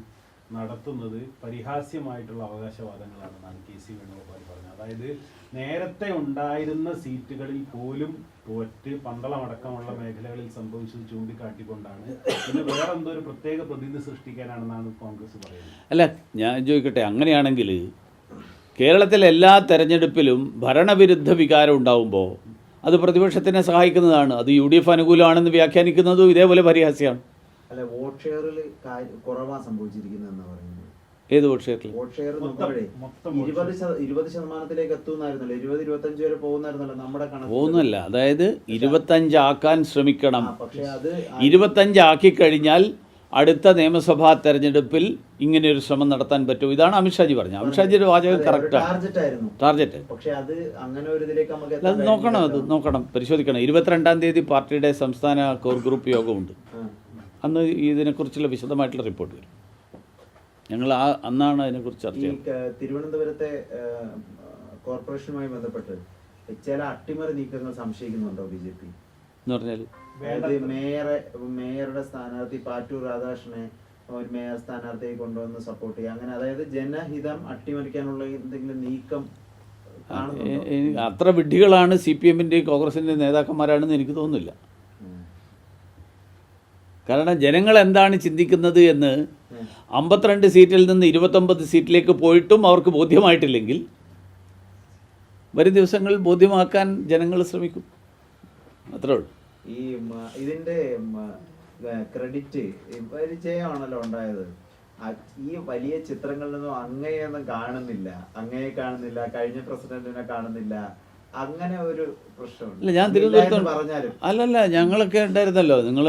നടത്തുന്നത് പരിഹാസ്യമായിട്ടുള്ള അവകാശവാദങ്ങളാണെന്നാണ് KC വേണുഗോപാൽ പറഞ്ഞത്. അതായത് നേരത്തെ ഉണ്ടായിരുന്ന സീറ്റുകളിൽ പോലും തോറ്റ് പന്തളമടക്കമുള്ള മേഖലകളിൽ സംഭവിച്ചത് ചൂണ്ടിക്കാട്ടിക്കൊണ്ടാണ് പിന്നെ വേറെന്തോ ഒരു പ്രത്യേക പ്രതിനിധി സൃഷ്ടിക്കാനാണെന്നാണ് കോൺഗ്രസ് പറയുന്നത്.
അല്ല, ഞാൻ ചോദിക്കട്ടെ, അങ്ങനെയാണെങ്കിൽ കേരളത്തിലെ എല്ലാ തെരഞ്ഞെടുപ്പിലും ഭരണവിരുദ്ധ വികാരം ഉണ്ടാവുമ്പോൾ അത് പ്രതിപക്ഷത്തിനെ സഹായിക്കുന്നതാണ്. അത് UDF അനുകൂലമാണെന്ന് വ്യാഖ്യാനിക്കുന്നതും ഇതേപോലെ പരിഹാസ്യമാണ്.
അല്ല, വോട്ട് ഷെയറിൽ കുറവാ സംഭവിച്ചിരിക്കുന്നതെന്ന് പറയുന്നത്.
ഏത് വോട്ട് ഷെയറിൽ?
വോട്ട് ഷെയർ നോക്കുമ്പോഴേ 20% എത്തുന്നായിരുന്നല്ലോ, 20-25 വരെ പോകുന്നായിരുന്നല്ലോ നമ്മുടെ കണക്ക്.
പോകുന്നല്ല, അതായത് 25 ആക്കാൻ ശ്രമിക്കണം.
പക്ഷെ അത്
25 ആക്കി കഴിഞ്ഞാൽ അടുത്ത നിയമസഭാ തെരഞ്ഞെടുപ്പിൽ ഇങ്ങനെ ഒരു ശ്രമം നടത്താൻ പറ്റും. ഇതാണ് അമിത്ഷാജി പറഞ്ഞത്. അമിത്ഷാജിയുടെ വാചകം കറക്റ്റാണ്, ടാർജറ്റ്.
പക്ഷെ അത് അങ്ങനെ ഒരു ഇതിലേക്ക് നമുക്ക്
അത് നോക്കണം, പരിശോധിക്കണം. 22-ാം തീയതി പാർട്ടിയുടെ സംസ്ഥാന കോർ ഗ്രൂപ്പ് യോഗമുണ്ട്. അന്ന് ഇതിനെക്കുറിച്ചുള്ള വിശദമായിട്ടുള്ള റിപ്പോർട്ട് വരും. ഞങ്ങൾ അന്നാണ് അതിനെക്കുറിച്ച് ചർച്ച ചെയ്യുന്നത്.
തിരുവനന്തപുരത്തെ കോർപ്പറേഷനുമായി ബന്ധപ്പെട്ട് ചില അട്ടിമറി നീക്കങ്ങൾ സംശയിക്കുന്നുണ്ടോ BJP?
എന്ന് പറഞ്ഞാൽ
മേയറുടെ സ്ഥാനാർത്ഥി പാറ്റൂർ രാധാകൃഷ്ണനെ ഒരു മേയർ സ്ഥാനാർത്ഥിയെ കൊണ്ടുവന്ന് സപ്പോർട്ട് ചെയ്യുക, അങ്ങനെ അതായത് ജനഹിതം അട്ടിമറിക്കാനുള്ള എന്തെങ്കിലും നീക്കം കാണുന്നുണ്ടോ?
അത്ര വിഡ്ഢികളാണ് CPM-ൻ്റെയും കോൺഗ്രസിൻ്റെയും നേതാക്കന്മാരാണെന്ന് എനിക്ക് തോന്നുന്നില്ല. കാരണം ജനങ്ങൾ എന്താണ് ചിന്തിക്കുന്നത് എന്ന് 52 സീറ്റിൽ നിന്ന് 29 സീറ്റിലേക്ക് പോയിട്ടും അവർക്ക് ബോധ്യമായിട്ടില്ലെങ്കിൽ വരും ദിവസങ്ങളിൽ ബോധ്യമാക്കാൻ ജനങ്ങൾ ശ്രമിക്കും. അത്രേ ഉള്ളൂ.
ഈ ഇതിന്റെ ക്രെഡിറ്റ് പരിചയമാണല്ലോ ഉണ്ടായത്. ഈ വലിയ ചിത്രങ്ങളിലൊന്നും അങ്ങയൊന്നും കാണുന്നില്ല, കഴിഞ്ഞ പ്രസിഡന്റിനെ കാണുന്നില്ല, അങ്ങനെ ഒരു പ്രശ്നമുണ്ട്.
അല്ല, ഞാൻ തിരുവനന്തപുരത്ത്
പറഞ്ഞാലും
അല്ലല്ല, ഞങ്ങളൊക്കെ ഉണ്ടായിരുന്നല്ലോ. നിങ്ങൾ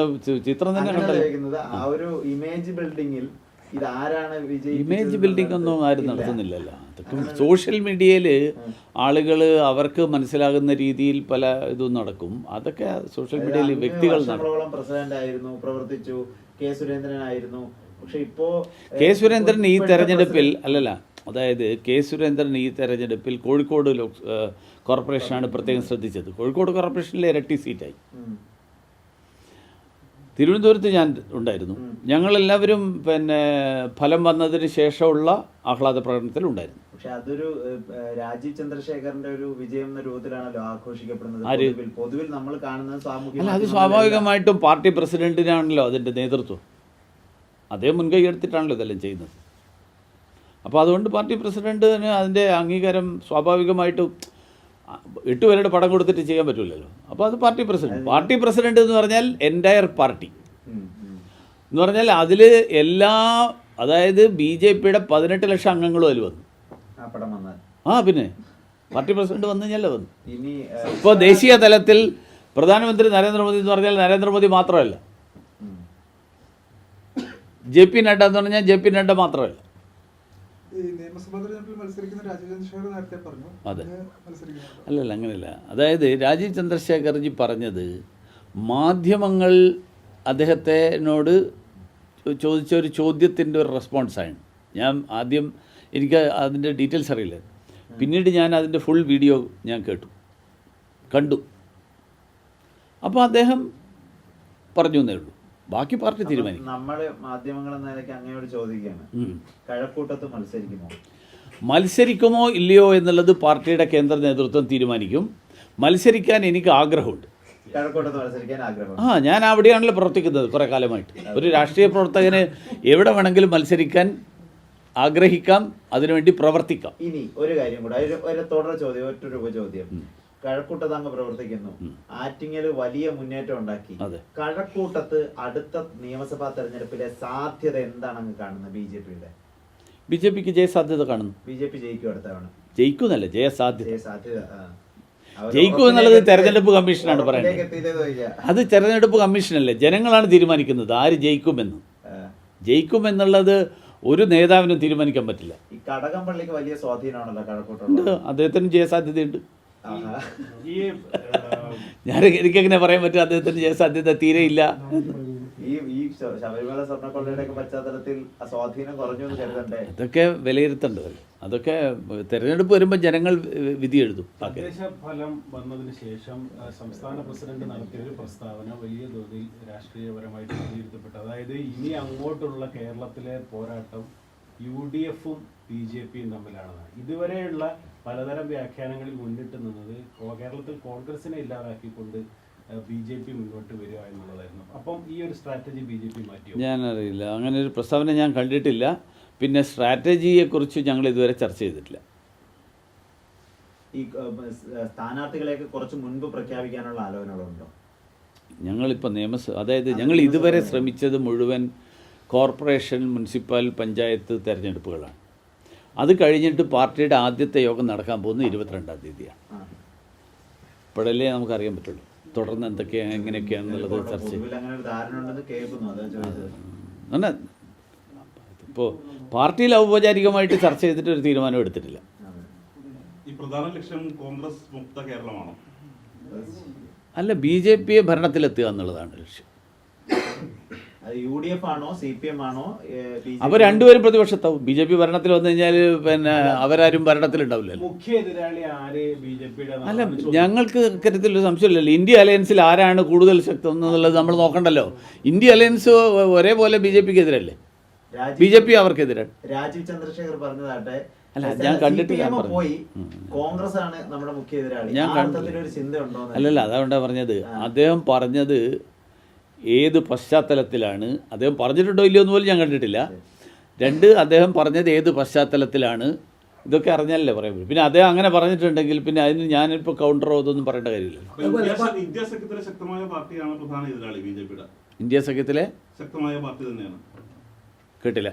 ചിത്രം തന്നെ
കണ്ടത് ആ ഒരു ഇമേജ് ബിൽഡിങ്ങിൽ ഇതാരാണ്
ഇമേജ് ബിൽഡിംഗ് ഒന്നും ആരും നടത്തുന്നില്ലല്ലോ. അതൊക്കെ സോഷ്യൽ മീഡിയയിൽ ആളുകൾ അവർക്ക് മനസ്സിലാകുന്ന രീതിയിൽ പല ഇതും നടക്കും. അതൊക്കെ സോഷ്യൽ മീഡിയയിൽ വ്യക്തികൾ
പ്രസിഡന്റ് ആയിരുന്നു, പ്രവർത്തിച്ചു, കെ സുരേന്ദ്രനായിരുന്നു. പക്ഷെ ഇപ്പോ
കെ സുരേന്ദ്രൻ ഈ തെരഞ്ഞെടുപ്പിൽ അതായത് കെ സുരേന്ദ്രൻ ഈ തെരഞ്ഞെടുപ്പിൽ കോഴിക്കോട് കോർപ്പറേഷനാണ് പ്രത്യേകം ശ്രദ്ധിച്ചത്. കോഴിക്കോട് കോർപ്പറേഷനിലെ ഇരട്ടി സീറ്റായി. തിരുവനന്തപുരത്ത് ഞാൻ ഉണ്ടായിരുന്നു. ഞങ്ങളെല്ലാവരും ഫലം വന്നതിന് ശേഷമുള്ള ആഹ്ലാദ പ്രകടനത്തിൽ ഉണ്ടായിരുന്നു.
പക്ഷെ അതൊരു രാജീവ് ചന്ദ്രശേഖറിന്റെ ഒരു വിജയം എന്ന രൂപത്തിലാണല്ലോ ആഘോഷിക്കപ്പെടുന്നത്. പൊതുവിൽ നമ്മൾ കാണുന്നത് സാമൂഹിക,
അത് സ്വാഭാവികമായിട്ടും പാർട്ടി പ്രസിഡന്റിനാണല്ലോ അതിൻ്റെ നേതൃത്വം. അതേ മുൻകൈ എടുത്തിട്ടാണല്ലോ ഇതെല്ലാം ചെയ്യുന്നത്. അപ്പോൾ അതുകൊണ്ട് പാർട്ടി പ്രസിഡന്റിന് അതിൻ്റെ അംഗീകാരം സ്വാഭാവികമായിട്ടും 8 പേരുടെ പടം കൊടുത്തിട്ട് ചെയ്യാൻ പറ്റില്ലല്ലോ. അപ്പോൾ അത് പാർട്ടി പ്രസിഡന്റ് എന്ന് പറഞ്ഞാൽ എൻറ്റയർ പാർട്ടി എന്ന് പറഞ്ഞാൽ അതിൽ അതായത് BJPയുടെ 18 ലക്ഷം അംഗങ്ങളും അതിൽ വന്നു. പിന്നെ പാർട്ടി പ്രസിഡന്റ് വന്നു കഴിഞ്ഞാൽ വന്നു. ഇപ്പോൾ ദേശീയ തലത്തിൽ പ്രധാനമന്ത്രി നരേന്ദ്രമോദി എന്ന് പറഞ്ഞാൽ നരേന്ദ്രമോദി മാത്രമല്ല, JP നഡ്ഡ എന്ന് പറഞ്ഞാൽ JP നഡ്ഡ മാത്രമല്ല. അതെ, അങ്ങനെയല്ല. അതായത് രാജീവ് ചന്ദ്രശേഖർജി പറഞ്ഞത് മാധ്യമങ്ങൾ അദ്ദേഹത്തിനോട് ചോദിച്ച ഒരു ചോദ്യത്തിൻ്റെ ഒരു റെസ്പോൺസാണ്. ഞാൻ ആദ്യം എനിക്ക് അതിൻ്റെ ഡീറ്റെയിൽസ് അറിയില്ല. പിന്നീട് ഞാൻ അതിൻ്റെ ഫുൾ വീഡിയോ ഞാൻ കണ്ടു. അപ്പോൾ അദ്ദേഹം പറഞ്ഞു എന്നേ ഉള്ളൂ, ബാക്കി പാർട്ടി തീരുമാനിക്കും.
നമ്മുടെ മാധ്യമങ്ങൾ അങ്ങനെയോട് ചോദിക്കുകയാണ്, കഴക്കൂട്ടത്ത് മത്സരിക്കുമോ ഇല്ലയോ എന്നുള്ളത് പാർട്ടിയുടെ കേന്ദ്ര നേതൃത്വം തീരുമാനിക്കും.
മത്സരിക്കാൻ എനിക്ക് ആഗ്രഹമുണ്ട്. ഞാൻ അവിടെയാണല്ലോ പ്രവർത്തിക്കുന്നത് കുറേ കാലമായിട്ട്. ഒരു രാഷ്ട്രീയ പ്രവർത്തകന് എവിടെ വേണമെങ്കിലും മത്സരിക്കാൻ ആഗ്രഹിക്കാം, അതിനുവേണ്ടി പ്രവർത്തിക്കാം.
ഇനി ഒരു കാര്യം കൂടെ, ഒരു തുടർ ചോദ്യം, ഒറ്റ ചോദ്യം. കഴക്കൂട്ടത്ത് അങ്ങ് പ്രവർത്തിക്കുന്നു. ആറ്റിങ്ങൽ വലിയ മുന്നേറ്റം ഉണ്ടാക്കി.
അതെ.
കഴക്കൂട്ടത്ത് അടുത്ത നിയമസഭാ തെരഞ്ഞെടുപ്പിലെ സാധ്യത എന്താണ് അങ്ങ് കാണുന്നത്? ബി.ജെ.പിയുടെ
BJPക്ക് ജയസാധ്യത കാണുന്നു.
ബി.ജെ.പി ജയിക്കും അടുത്ത തവണ?
ജയിക്കുന്നല്ല, ജയസാധ്യത.
ജയസാധ്യത
ജയിക്കും എന്നുള്ളത് തെരഞ്ഞെടുപ്പ് കമ്മീഷനാണ് പറയുന്നത്. അത് തെരഞ്ഞെടുപ്പ് കമ്മീഷനല്ലേ, ജനങ്ങളാണ് തീരുമാനിക്കുന്നത് ആര് ജയിക്കുമെന്ന്. ജയിക്കുമെന്നുള്ളത് ഒരു നേതാവിനും തീരുമാനിക്കാൻ പറ്റില്ല.
ഈ കടകംപള്ളിക്ക് വലിയ സ്വാധീനമാണല്ലോ കഴക്കൂട്ടം.
ഉണ്ട്, അദ്ദേഹത്തിന് ജയസാധ്യതയുണ്ട്.
ഈ
എനിക്കെങ്ങനെ പറയാൻ പറ്റും അദ്ദേഹത്തിന് ജയസാധ്യത തീരെയില്ല?
ഈ ശബരിമല സ്വർണ്ണക്കൊള്ളയുടെ പശ്ചാത്തലത്തിൽ ആ സ്വാധീനം കുറഞ്ഞു എന്ന് കരുതണ്ടേ?
അതൊക്കെ വിലയിരുത്തേണ്ടതല്ലേ. അതൊക്കെ തെരഞ്ഞെടുപ്പ് വരുമ്പോൾ ജനങ്ങൾ വിധി എഴുതും.
തദ്ദേശ ഫലം വന്നതിന് ശേഷം സംസ്ഥാന പ്രസിഡന്റ് നടത്തിയ ഒരു പ്രസ്താവന വലിയ തോതിൽ രാഷ്ട്രീയപരമായിട്ട് വിലയിരുത്തപ്പെട്ടു. അതായത് ഇനി അങ്ങോട്ടുള്ള കേരളത്തിലെ പോരാട്ടം UDF-ഉം BJP-യും തമ്മിലാണെന്ന്. ഇതുവരെയുള്ള പലതരം വ്യാഖ്യാനങ്ങളിൽ മുന്നിട്ട് നിന്നത് കേരളത്തിൽ കോൺഗ്രസിനെ ഇല്ലാതാക്കിക്കൊണ്ട് BJP മുന്നോട്ട് വരിക എന്നുള്ളതായിരുന്നു. അപ്പം ഈ ഒരു സ്ട്രാറ്റജി BJP മാറ്റിയോ?
ഞാനറിയില്ല, അങ്ങനെ ഒരു പ്രസ്താവന ഞാൻ കണ്ടിട്ടില്ല. പിന്നെ സ്ട്രാറ്റജിയെക്കുറിച്ച് ഞങ്ങൾ ഇതുവരെ ചർച്ച ചെയ്തിട്ടില്ല.
ഈ സ്ഥാനാർത്ഥികളെയൊക്കെ കുറച്ച് മുൻപ് പ്രഖ്യാപിക്കാനുള്ള ആലോചനകളുണ്ടോ?
ഞങ്ങളിപ്പോൾ അതായത് ഞങ്ങൾ ഇതുവരെ ശ്രമിച്ചത് മുഴുവൻ കോർപ്പറേഷൻ, മുനിസിപ്പൽ, പഞ്ചായത്ത് തെരഞ്ഞെടുപ്പുകളാണ്. അത് കഴിഞ്ഞിട്ട് പാർട്ടിയുടെ ആദ്യത്തെ യോഗം നടക്കാൻ പോകുന്നത് 22-ാം തീയതിയാണ്. ഇപ്പോഴല്ലേ നമുക്കറിയാൻ പറ്റുള്ളൂ തുടർന്ന് എന്തൊക്കെയാണ് എങ്ങനെയൊക്കെയാണെന്നുള്ളത് ചർച്ച അങ്ങനെ. ഇപ്പോൾ പാർട്ടിയിൽ ഔപചാരികമായിട്ട് ചർച്ച ചെയ്തിട്ട് ഒരു തീരുമാനം എടുത്തിട്ടില്ല.
ഈ പ്രധാന ലക്ഷ്യം കോൺഗ്രസ് മുക്ത കേരളമാണോ?
അല്ല, BJP-യെ ഭരണത്തിലെത്തുക എന്നുള്ളതാണ് ലക്ഷ്യം.
UDF ആണോ CPM ആണോ?
അവർ രണ്ടുപേരും പ്രതിപക്ഷത്താവും. BJP ഭരണത്തിൽ വന്നു കഴിഞ്ഞാൽ പിന്നെ അവരാരും ഭരണത്തിലുണ്ടാവില്ലല്ലോ.
മുഖ്യ എതിരാളി ആര്? BJP-യുടെ?
അല്ല, ഞങ്ങൾക്ക് ഇക്കാര്യത്തിലൊരു സംശയമില്ലല്ലോ. ഇന്ത്യ അലയൻസിൽ ആരാണ് കൂടുതൽ ശക്തം എന്നുള്ളത് നമ്മൾ നോക്കണ്ടല്ലോ. ഇന്ത്യ അലയൻസ് ഒരേപോലെ BJP-ക്ക് എതിരല്ലേ, BJP അവർക്കെതിരാണ്.
രാജീവ് ചന്ദ്രശേഖർ പറഞ്ഞതാട്ടെ.
അല്ല, ഞാൻ കണ്ടിട്ടില്ല.
പോയി കോൺഗ്രസ് ആണ് നമ്മുടെ മുഖ്യ എതിരാളി.
ഞാൻ
ഒരു ചിന്ത ഉണ്ടോ?
അല്ലല്ല, അതുകൊണ്ടാണ് പറഞ്ഞത്. അദ്ദേഹം പറഞ്ഞത് ഏത് പശ്ചാത്തലത്തിലാണ്, അദ്ദേഹം പറഞ്ഞിട്ടുണ്ടോ ഇല്ലയോ എന്ന് പോലും ഞാൻ കണ്ടിട്ടില്ല. രണ്ട്, അദ്ദേഹം പറഞ്ഞത് ഏത് പശ്ചാത്തലത്തിലാണ്, ഇതൊക്കെ അറിഞ്ഞാലല്ലേ പറയാൻ പറ്റും. പിന്നെ അദ്ദേഹം അങ്ങനെ പറഞ്ഞിട്ടുണ്ടെങ്കിൽ പിന്നെ അതിന് ഞാനിപ്പോൾ കൗണ്ടറോ ഇതൊന്നും പറയേണ്ട കാര്യമില്ല.
ഇന്ത്യ സഖ്യത്തിലെ ശക്തമായ പാർട്ടിയാണ് പ്രധാന എതിരാളി BJP-യുടെ.
ഇന്ത്യ സഖ്യത്തിലെ
ശക്തമായ പാർട്ടി തന്നെയാണ്.
കേട്ടില്ല.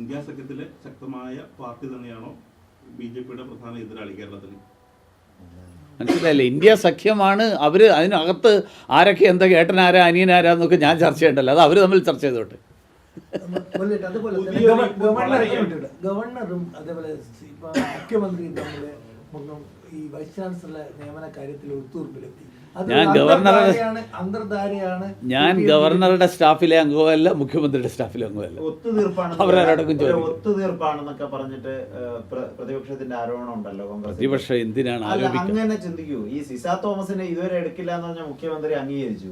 ഇന്ത്യ സഖ്യത്തിലെ ശക്തമായ പാർട്ടി തന്നെയാണോ BJP-യുടെ പ്രധാന എതിരാളി കേരളത്തിൽ?
മനസ്സിലായില്ലേ? ഇന്ത്യ സഖ്യമാണ്. അവർ അതിനകത്ത് ആരൊക്കെ എന്തൊക്കെ ഏട്ടനാരാ അനിയനാരാന്നൊക്കെ ഞാൻ ചർച്ച ചെയ്യണ്ടല്ലോ, അത് അവർ തമ്മിൽ ചർച്ച ചെയ്തോട്ടെ.
അതുപോലെ ഗവർണറും അതേപോലെ ഇപ്പൊ മുഖ്യമന്ത്രിയും തമ്മിൽ ഈ വൈസ് ചാൻസലർ നിയമന കാര്യത്തിൽ ഒത്തുതീർപ്പിലെത്തി.
ഞാൻ ഗവർണറുടെ സ്റ്റാഫിലെ അംഗമല്ല, മുഖ്യമന്ത്രിയുടെ സ്റ്റാഫിലെ അംഗമല്ല.
ഒത്തുതീർപ്പാണെന്നൊക്കെ പറഞ്ഞിട്ട് പ്രതിപക്ഷത്തിന്റെ ആരോപണം ഉണ്ടല്ലോ കോൺഗ്രസ്.
പ്രതിപക്ഷം എന്തിനാണ്
അങ്ങനെ ചിന്തിക്കൂ. ഈ സിസ തോമസിനെ ഇതുവരെ എടുക്കില്ല എന്ന് പറഞ്ഞ മുഖ്യമന്ത്രി അംഗീകരിച്ചു.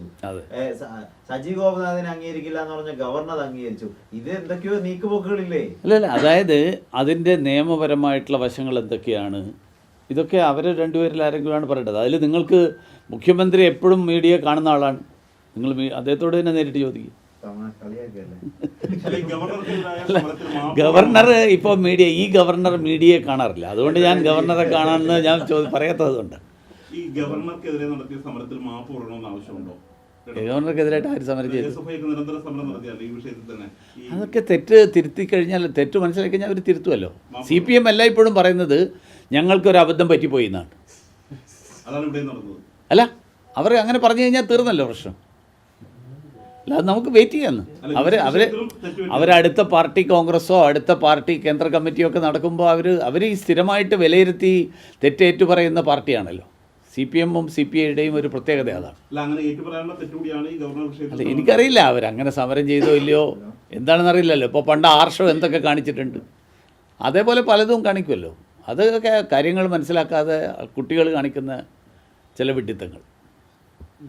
സജി ഗോപനാഥിനെ അംഗീകരിക്കില്ല എന്ന് പറഞ്ഞ ഗവർണർ അംഗീകരിച്ചു. ഇത് എന്തൊക്കെയോ നീക്കുപോക്കുകളില്ലേ?
അല്ലല്ല, അതായത് അതിന്റെ നിയമപരമായിട്ടുള്ള വശങ്ങൾ എന്തൊക്കെയാണ്, ഇതൊക്കെ അവർ രണ്ടുപേരിൽ ആരെങ്കിലുമാണ് പറയേണ്ടത്. അതിൽ നിങ്ങൾക്ക് മുഖ്യമന്ത്രി എപ്പോഴും മീഡിയ കാണുന്ന ആളാണ്, നിങ്ങൾ അദ്ദേഹത്തോട് തന്നെ നേരിട്ട് ചോദിക്കും. ഗവർണർ ഇപ്പോൾ ഈ ഗവർണർ മീഡിയയെ കാണാറില്ല, അതുകൊണ്ട് ഞാൻ ഗവർണറെ കാണാമെന്ന് ഞാൻ പറയാത്തതുകൊണ്ട്.
ഈ ഗവർണർക്കെതിരെ നടത്തിയ സമരത്തിൽ മാപ്പ് പറയണമെന്ന് ആവശ്യമുണ്ടോ?
ഗവർണർക്കെതിരായിട്ട് ആര് സമരം ചെയ്തു?
നിരന്തര സമരം നടത്തിയല്ലോ ഈ വിഷയത്തിൽ തന്നെ.
അതൊക്കെ തെറ്റ് തിരുത്തി കഴിഞ്ഞാൽ, തെറ്റ് മനസ്സിലാക്കി കഴിഞ്ഞാൽ അവർ തിരുത്തുമല്ലോ. CPM എല്ലായ്പ്പോഴും പറയുന്നത് ഞങ്ങൾക്കൊരു അബദ്ധം പറ്റിപ്പോയി എന്നാണ്.
അതാണ് ഇവിടെ നടന്നത്.
അല്ല, അവർ അങ്ങനെ പറഞ്ഞു കഴിഞ്ഞാൽ തീർന്നല്ലോ പ്രശ്നം. അല്ലാതെ നമുക്ക് വെയിറ്റ് ചെയ്യാമെന്ന്. അവരടുത്ത പാർട്ടി കോൺഗ്രസ്സോ അടുത്ത പാർട്ടി കേന്ദ്ര കമ്മിറ്റിയോ ഒക്കെ നടക്കുമ്പോൾ അവർ ഈ സ്ഥിരമായിട്ട് വിലയിരുത്തി തെറ്റേറ്റു പറയുന്ന പാർട്ടിയാണല്ലോ. CPM-ഉം CPI-യുടെയും ഒരു പ്രത്യേകത അതാണ്. അല്ല, എനിക്കറിയില്ല അവരങ്ങനെ സമരം ചെയ്തോ ഇല്ലയോ എന്താണെന്ന് അറിയില്ലല്ലോ. ഇപ്പോൾ പണ്ട് ആർഷോ എന്തൊക്കെ കാണിച്ചിട്ടുണ്ട്, അതേപോലെ പലതും കാണിക്കുമല്ലോ. അതൊക്കെ കാര്യങ്ങൾ മനസ്സിലാക്കാതെ കുട്ടികൾ കാണിക്കുന്ന ചില വിഡ്ഢിത്തങ്ങൾ.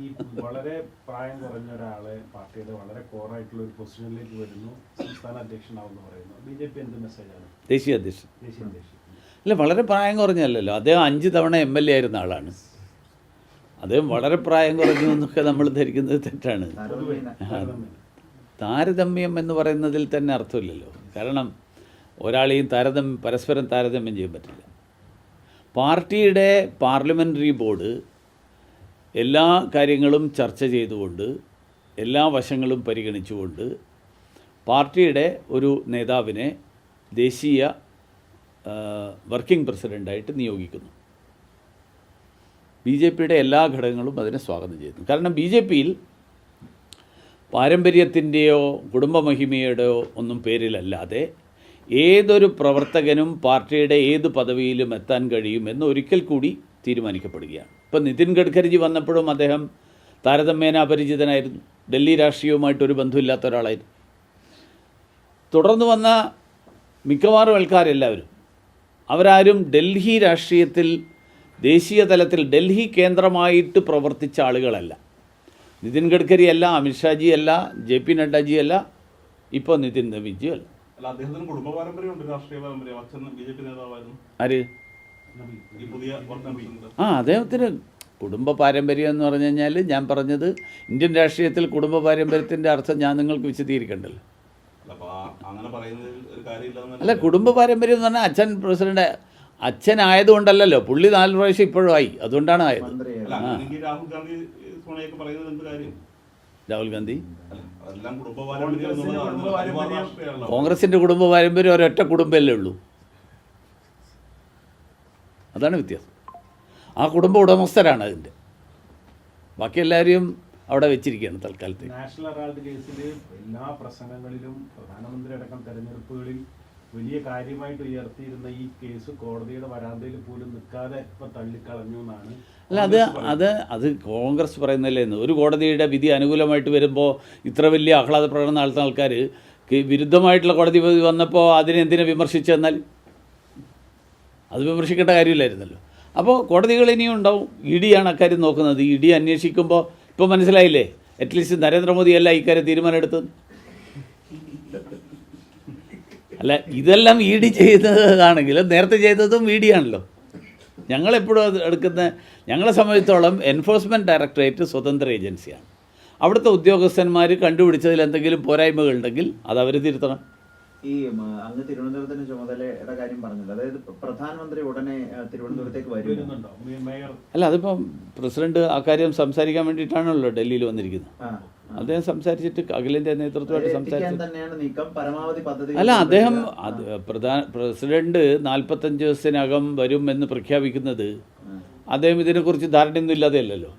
ഈ വളരെ പ്രായം കുറഞ്ഞ ഒരാളെ പാർട്ടിയുടെ വളരെ കോറായിട്ടുള്ള ഒരു പൊസിഷനിലേക്ക് വരുന്നു, സംസ്ഥാന അധ്യക്ഷനാവെന്ന് പറയുന്നു. BJP എന്ത് മെസ്സേജാണ്?
ദേശീയ അധ്യക്ഷൻ അല്ല, വളരെ പ്രായം കുറഞ്ഞല്ലോ. അദ്ദേഹം 5 തവണ MLA ആയിരുന്ന ആളാണ്. അദ്ദേഹം വളരെ പ്രായം കുറഞ്ഞു എന്നൊക്കെ നമ്മൾ ധരിക്കുന്നത് തെറ്റാണ്. താരതമ്യം എന്ന് പറയുന്നതിൽ തന്നെ അർത്ഥമില്ലല്ലോ. കാരണം ഒരാളെയും പരസ്പരം താരതമ്യം ചെയ്യാൻ പറ്റില്ല. പാർട്ടിയുടെ പാർലമെൻ്ററി ബോർഡ് എല്ലാ കാര്യങ്ങളും ചർച്ച ചെയ്തുകൊണ്ട് എല്ലാ വശങ്ങളും പരിഗണിച്ചുകൊണ്ട് പാർട്ടിയുടെ ഒരു നേതാവിനെ ദേശീയ വർക്കിംഗ് പ്രസിഡൻ്റായിട്ട് നിയോഗിക്കുന്നു. ബി ജെ പിയുടെ എല്ലാ ഘടകങ്ങളും അതിനെ സ്വാഗതം ചെയ്യുന്നു. കാരണം ബി ജെ പിയിൽ പാരമ്പര്യത്തിൻ്റെയോ കുടുംബമഹിമയുടെയോ ഒന്നും പേരിലല്ലാതെ ഏതൊരു പ്രവർത്തകനും പാർട്ടിയുടെ ഏത് പദവിയിലും എത്താൻ കഴിയുമെന്ന് ഒരിക്കൽ കൂടി തീരുമാനിക്കപ്പെടുകയാണ്. ഇപ്പം നിതിൻ ഗഡ്കരിജി വന്നപ്പോഴും അദ്ദേഹം താരതമ്യേന അപരിചിതനായിരുന്നു. ഡൽഹി രാഷ്ട്രീയവുമായിട്ടൊരു ബന്ധമില്ലാത്ത ഒരാളായിരുന്നു. തുടർന്ന് വന്ന മിക്കവാറും ആൾക്കാരെല്ലാവരും അവരാരും ഡൽഹി രാഷ്ട്രീയത്തിൽ ദേശീയ തലത്തിൽ ഡൽഹി കേന്ദ്രമായിട്ട് പ്രവർത്തിച്ച ആളുകളല്ല. നിതിൻ ഗഡ്കരി അല്ല, അമിത്ഷാജി അല്ല, JP നഡ്ഡാജി അല്ല, ഇപ്പോൾ നിതിൻ നവീൻജി അല്ല.
അല്ല, അദ്ദേഹത്തിന് കുടുംബ പാരമ്പര്യമുണ്ട്, രാഷ്ട്രീയ പാരമ്പര്യം. അച്ഛൻ BJP നേതാവായിരുന്നു.
ആര്?
ഈ പുതിയ വർക്കിംഗ്
അദ്ദേഹത്തിന് കുടുംബ പാരമ്പര്യം എന്ന് പറഞ്ഞു കഴിഞ്ഞാൽ ഞാൻ പറഞ്ഞത് ഇന്ത്യൻ രാഷ്ട്രീയത്തിൽ കുടുംബ പാരമ്പര്യത്തിൻ്റെ അർത്ഥം ഞാൻ നിങ്ങൾക്ക് വിശദീകരിക്കണ്ടല്ലോ.
അങ്ങനെ പറയുന്നതിൽ ഒരു കാര്യമില്ല.
അല്ല, കുടുംബ പാരമ്പര്യം എന്ന് പറഞ്ഞാൽ അച്ഛൻ പ്രസിഡന്റ് അച്ഛനായതുകൊണ്ടല്ലല്ലോ. പുള്ളി 4 പ്രാവശ്യം ഇപ്പോഴും ആയി, അതുകൊണ്ടാണ് ആയത്.
രാഹുൽ ഗാന്ധി സോണിയൊക്കെ പറയുന്നത് എന്ത് കാര്യം?
രാഹുൽ ഗാന്ധി
എല്ലാം കുടുംബ പാരമ്പര്യം.
കോൺഗ്രസിൻ്റെ കുടുംബ പാരമ്പര്യം ഒരൊറ്റ കുടുംബമല്ലേ ഉള്ളൂ. അതാണ് വ്യത്യാസം. ആ കുടുംബ ഉടമസ്ഥരാണ് അതിൻ്റെ. ബാക്കി എല്ലാവരെയും അവിടെ വെച്ചിരിക്കുകയാണ് തൽക്കാലത്ത്.
നാഷണൽ ഹെറാൾഡ് കേസിൽ എല്ലാ പ്രസംഗങ്ങളിലും പ്രധാനമന്ത്രി അടക്കം തെരഞ്ഞെടുപ്പുകളിൽ വലിയ കാര്യമായിട്ട് ഉയർത്തിയിരുന്ന ഈ കേസ് കോടതിയുടെ വരാന്തയിൽ പോലും നിൽക്കാതെ ഇപ്പം തള്ളിക്കളഞ്ഞു എന്നാണ്.
അല്ല, അത് കോൺഗ്രസ് പറയുന്നില്ലേന്ന്. ഒരു കോടതിയുടെ വിധി അനുകൂലമായിട്ട് വരുമ്പോൾ ഇത്ര വലിയ ആഹ്ലാദ പ്രകടനം നടത്തുന്ന ആൾക്കാർ വിരുദ്ധമായിട്ടുള്ള കോടതി വിധി വന്നപ്പോൾ അതിനെന്തിനെ വിമർശിച്ചെന്നാൽ അത് വിമർശിക്കേണ്ട കാര്യമില്ലായിരുന്നല്ലോ. അപ്പോൾ കോടതികൾ ഇനിയും ഉണ്ടാവും. ED ആണ് അക്കാര്യം നോക്കുന്നത്. ED അന്വേഷിക്കുമ്പോൾ ഇപ്പോൾ മനസ്സിലായില്ലേ, അറ്റ്ലീസ്റ്റ് നരേന്ദ്രമോദിയല്ല ഇക്കാര്യം തീരുമാനമെടുത്തത്. അല്ല, ഇതെല്ലാം ED ചെയ്തതാണെങ്കിലും നേരത്തെ ചെയ്തതും ED ആണല്ലോ. ഞങ്ങളെപ്പോഴും അത് ഞങ്ങളെ സംബന്ധിച്ചോളം എൻഫോഴ്സ്മെൻറ്റ് ഡയറക്ടറേറ്റ് സ്വതന്ത്ര ഏജൻസിയാണ്. അവിടുത്തെ ഉദ്യോഗസ്ഥന്മാർ കണ്ടുപിടിച്ചതിൽ എന്തെങ്കിലും പോരായ്മകളുണ്ടെങ്കിൽ അത് അവർ തിരുത്തണം.
ഈ അങ്ങ് തിരുവനന്തപുരത്തിന് ചുമതലയുടെ കാര്യം പറഞ്ഞല്ലോ, അതായത് പ്രധാനമന്ത്രി ഉടനെ തിരുവനന്തപുരത്തേക്ക് വരുന്നുണ്ടോ?
അല്ല, അതിപ്പം പ്രസിഡന്റ് ആ കാര്യം സംസാരിക്കാൻ വേണ്ടിയിട്ടാണല്ലോ ഡൽഹിയിൽ വന്നിരിക്കുന്നത്. അദ്ദേഹം സംസാരിച്ചിട്ട് അഖിലേന്ത്യാ നേതൃത്വമായിട്ട് സംസാരിച്ചു. അല്ല, അദ്ദേഹം പ്രസിഡന്റ് 45 ദിവസത്തിനകം വരും എന്ന് പ്രഖ്യാപിക്കുന്നത് അദ്ദേഹം ഇതിനെക്കുറിച്ച് ധാരണയൊന്നും ഇല്ലാതെയല്ലല്ലോ.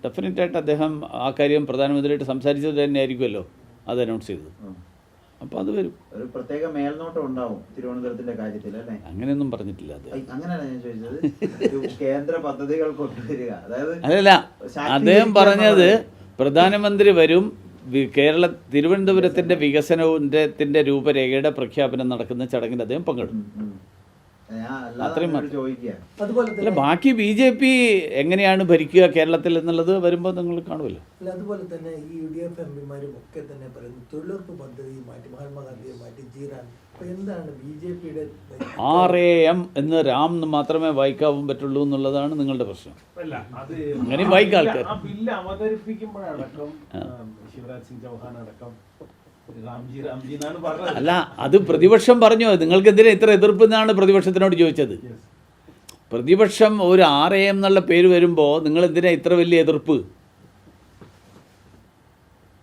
ഡെഫിനറ്റായിട്ട് അദ്ദേഹം ആ കാര്യം പ്രധാനമന്ത്രിയായിട്ട് സംസാരിച്ചത് തന്നെ ആയിരിക്കുമല്ലോ അത് അനൗൺസ് ചെയ്തത്. അപ്പോൾ അത് വരും.
ഒരു പ്രത്യേക മേൽനോട്ടം ഉണ്ടാവും തിരുവനന്തപുരത്തിന്റെ കാര്യത്തിൽ, അല്ലേ?
അങ്ങനെയൊന്നും പറഞ്ഞിട്ടില്ല അത്.
അങ്ങനെയാണ് ഞാൻ ചോദിച്ചത്. കേന്ദ്ര പദ്ധതികൾ കൊണ്ടുവരിക, അതായത്
അല്ലല്ല, അദ്ദേഹം പറഞ്ഞത് പ്രധാനമന്ത്രി വരും, തിരുവനന്തപുരത്തിൻ്റെ വികസനത്തിൻ്റെ രൂപരേഖയുടെ പ്രഖ്യാപനം നടക്കുന്ന ചടങ്ങിൽ അദ്ദേഹം പങ്കെടുക്കും. അത്രയും അല്ല, ബാക്കി BJP എങ്ങനെയാണ് ഭരിക്കുക കേരളത്തിൽ എന്നുള്ളത് വരുമ്പോൾ നിങ്ങൾ കാണുമല്ലോ.
അതുപോലെ തന്നെ ഈ UDF MPമാരും ഒക്കെ തന്നെ പറയുന്നു തൊഴിലുറപ്പ് പദ്ധതി മാറ്റി, മഹാത്മാഗാന്ധിയെ മാറ്റി ജീരാൻ. എന്താണ് BJPയുടെ
RAM എന്ന് രാം എന്ന് മാത്രമേ വായിക്കാവും പറ്റുള്ളൂ എന്നുള്ളതാണ് നിങ്ങളുടെ പ്രശ്നം. അങ്ങനെയും വായിക്കാം ആൾക്കാർ.
ബില്ല് അവതരിപ്പിക്കുമ്പോഴടക്കം ശിവരാജ് സിംഗ് ചൗഹാൻ അടക്കം
അല്ല, അത് പ്രതിപക്ഷം പറഞ്ഞു. നിങ്ങൾക്ക് എന്തിനാ ഇത്ര എതിർപ്പ് എന്നാണ് പ്രതിപക്ഷത്തിനോട് ചോദിച്ചത്. പ്രതിപക്ഷം ഒരു RAM എന്നുള്ള പേര് വരുമ്പോൾ നിങ്ങൾ എന്തിനാ ഇത്ര വലിയ എതിർപ്പ്?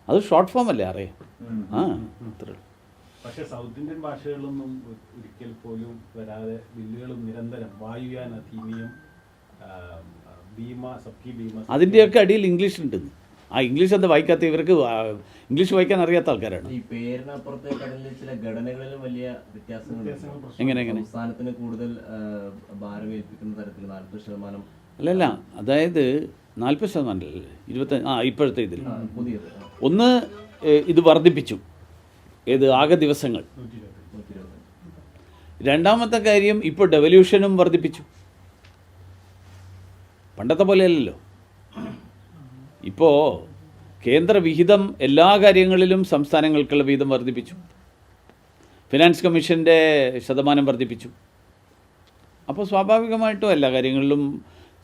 അത് ഷോർട്ട് ഫോം അല്ലേ RAM? ഇത്ര.
പക്ഷെ സൗത്ത് ഇന്ത്യൻ ഭാഷകളിലൊന്നും ഒരിക്കൽ പോലും വരാതെ ബില്ലുകളും നിരന്തരം വായുയാൻ അധീനിയം, ഭീമ, സബ്കി ഭീമ,
അതിൻ്റെയൊക്കെ അടിയിൽ ഇംഗ്ലീഷ് ഉണ്ട്. ആ ഇംഗ്ലീഷ് എന്താ വായിക്കാത്ത? ഇവർക്ക് ഇംഗ്ലീഷ് വായിക്കാൻ അറിയാത്ത ആൾക്കാരാണ്.
ഈ പേരിനപ്പുറത്തെ കടലിൽ ചില ഘടനകളിലും വലിയ വ്യത്യാസങ്ങളുണ്ട്.
എങ്ങനെ
സംസ്ഥാനത്തിന് കൂടുതൽ ഭാരം ഏൽപ്പിക്കുന്ന തരത്തിൽ 40%.
അല്ലല്ല, അതായത് 40% അല്ലേ, 25. ഇപ്പോഴത്തെ ഇതിൽ
പുതിയത്
ഒന്ന് ഇത് വർദ്ധിപ്പിച്ചു. ഏത് ആകെ ദിവസങ്ങൾ. രണ്ടാമത്തെ കാര്യം, ഇപ്പോൾ ഡെവല്യൂഷനും വർദ്ധിപ്പിച്ചു. പണ്ടത്തെ പോലെയല്ലല്ലോ. ഇപ്പോൾ കേന്ദ്ര വിഹിതം എല്ലാ കാര്യങ്ങളിലും സംസ്ഥാനങ്ങൾക്കുള്ള വിഹിതം വർദ്ധിപ്പിച്ചു. ഫിനാൻസ് കമ്മീഷൻ്റെ ശതമാനം വർദ്ധിപ്പിച്ചു. അപ്പോൾ സ്വാഭാവികമായിട്ടും എല്ലാ കാര്യങ്ങളിലും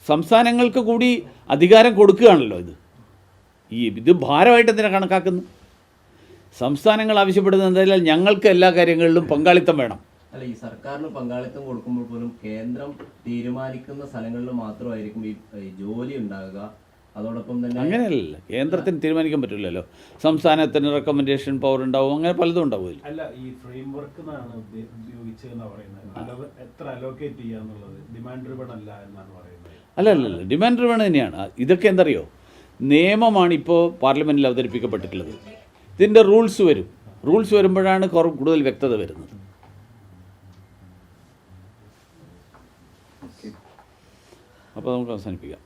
സംസ്ഥാനങ്ങൾക്ക് കൂടി അധികാരം കൊടുക്കുകയാണല്ലോ. ഇത് ഭാരമായിട്ട് എന്തിനാണ് കണക്കാക്കുന്നത്? സംസ്ഥാനങ്ങൾ ആവശ്യപ്പെടുന്നത് എന്തായാലും ഞങ്ങൾക്ക് എല്ലാ കാര്യങ്ങളിലും പങ്കാളിത്തം വേണം.
അല്ല, ഈ സർക്കാരിന് പങ്കാളിത്തം കൊടുക്കുമ്പോൾ പോലും കേന്ദ്രം തീരുമാനിക്കുന്ന സ്ഥലങ്ങളിൽ മാത്രമായിരിക്കും ഈ ജോലി ഉണ്ടാകുക. അതോടൊപ്പം തന്നെ
അങ്ങനെയല്ല, കേന്ദ്രത്തിന് തീരുമാനിക്കാൻ പറ്റില്ലല്ലോ. സംസ്ഥാനത്തിന് റെക്കമെൻഡേഷൻ പവർ ഉണ്ടാവും, അങ്ങനെ പലതും ഉണ്ടാവും.
അല്ല, ഈ ഫ്രെയിം വർക്ക് എന്നാണ് ഉപയോഗിച്ചതെന്നാണ് പറയുന്നത്. എത്ര അലോക്കേറ്റ് ചെയ്യാന്നുള്ളത് ഡിമാൻഡ് ഡ്രിവൺ അല്ല എന്നാണ് പറയുന്നത്.
അല്ല, ഡിമാൻഡ് ഡ്രിവൺ തന്നെയാണ്. ഇതൊക്കെ എന്തറിയോ, നിയമമാണ് ഇപ്പോൾ പാർലമെൻറ്റിൽ അവതരിപ്പിക്കപ്പെട്ടിട്ടുള്ളത്. ഇതിൻ്റെ റൂൾസ് വരും. റൂൾസ് വരുമ്പോഴാണ് കൂടുതൽ വ്യക്തത വരുന്നത്. അപ്പോൾ നമുക്ക് അവസാനിപ്പിക്കാം.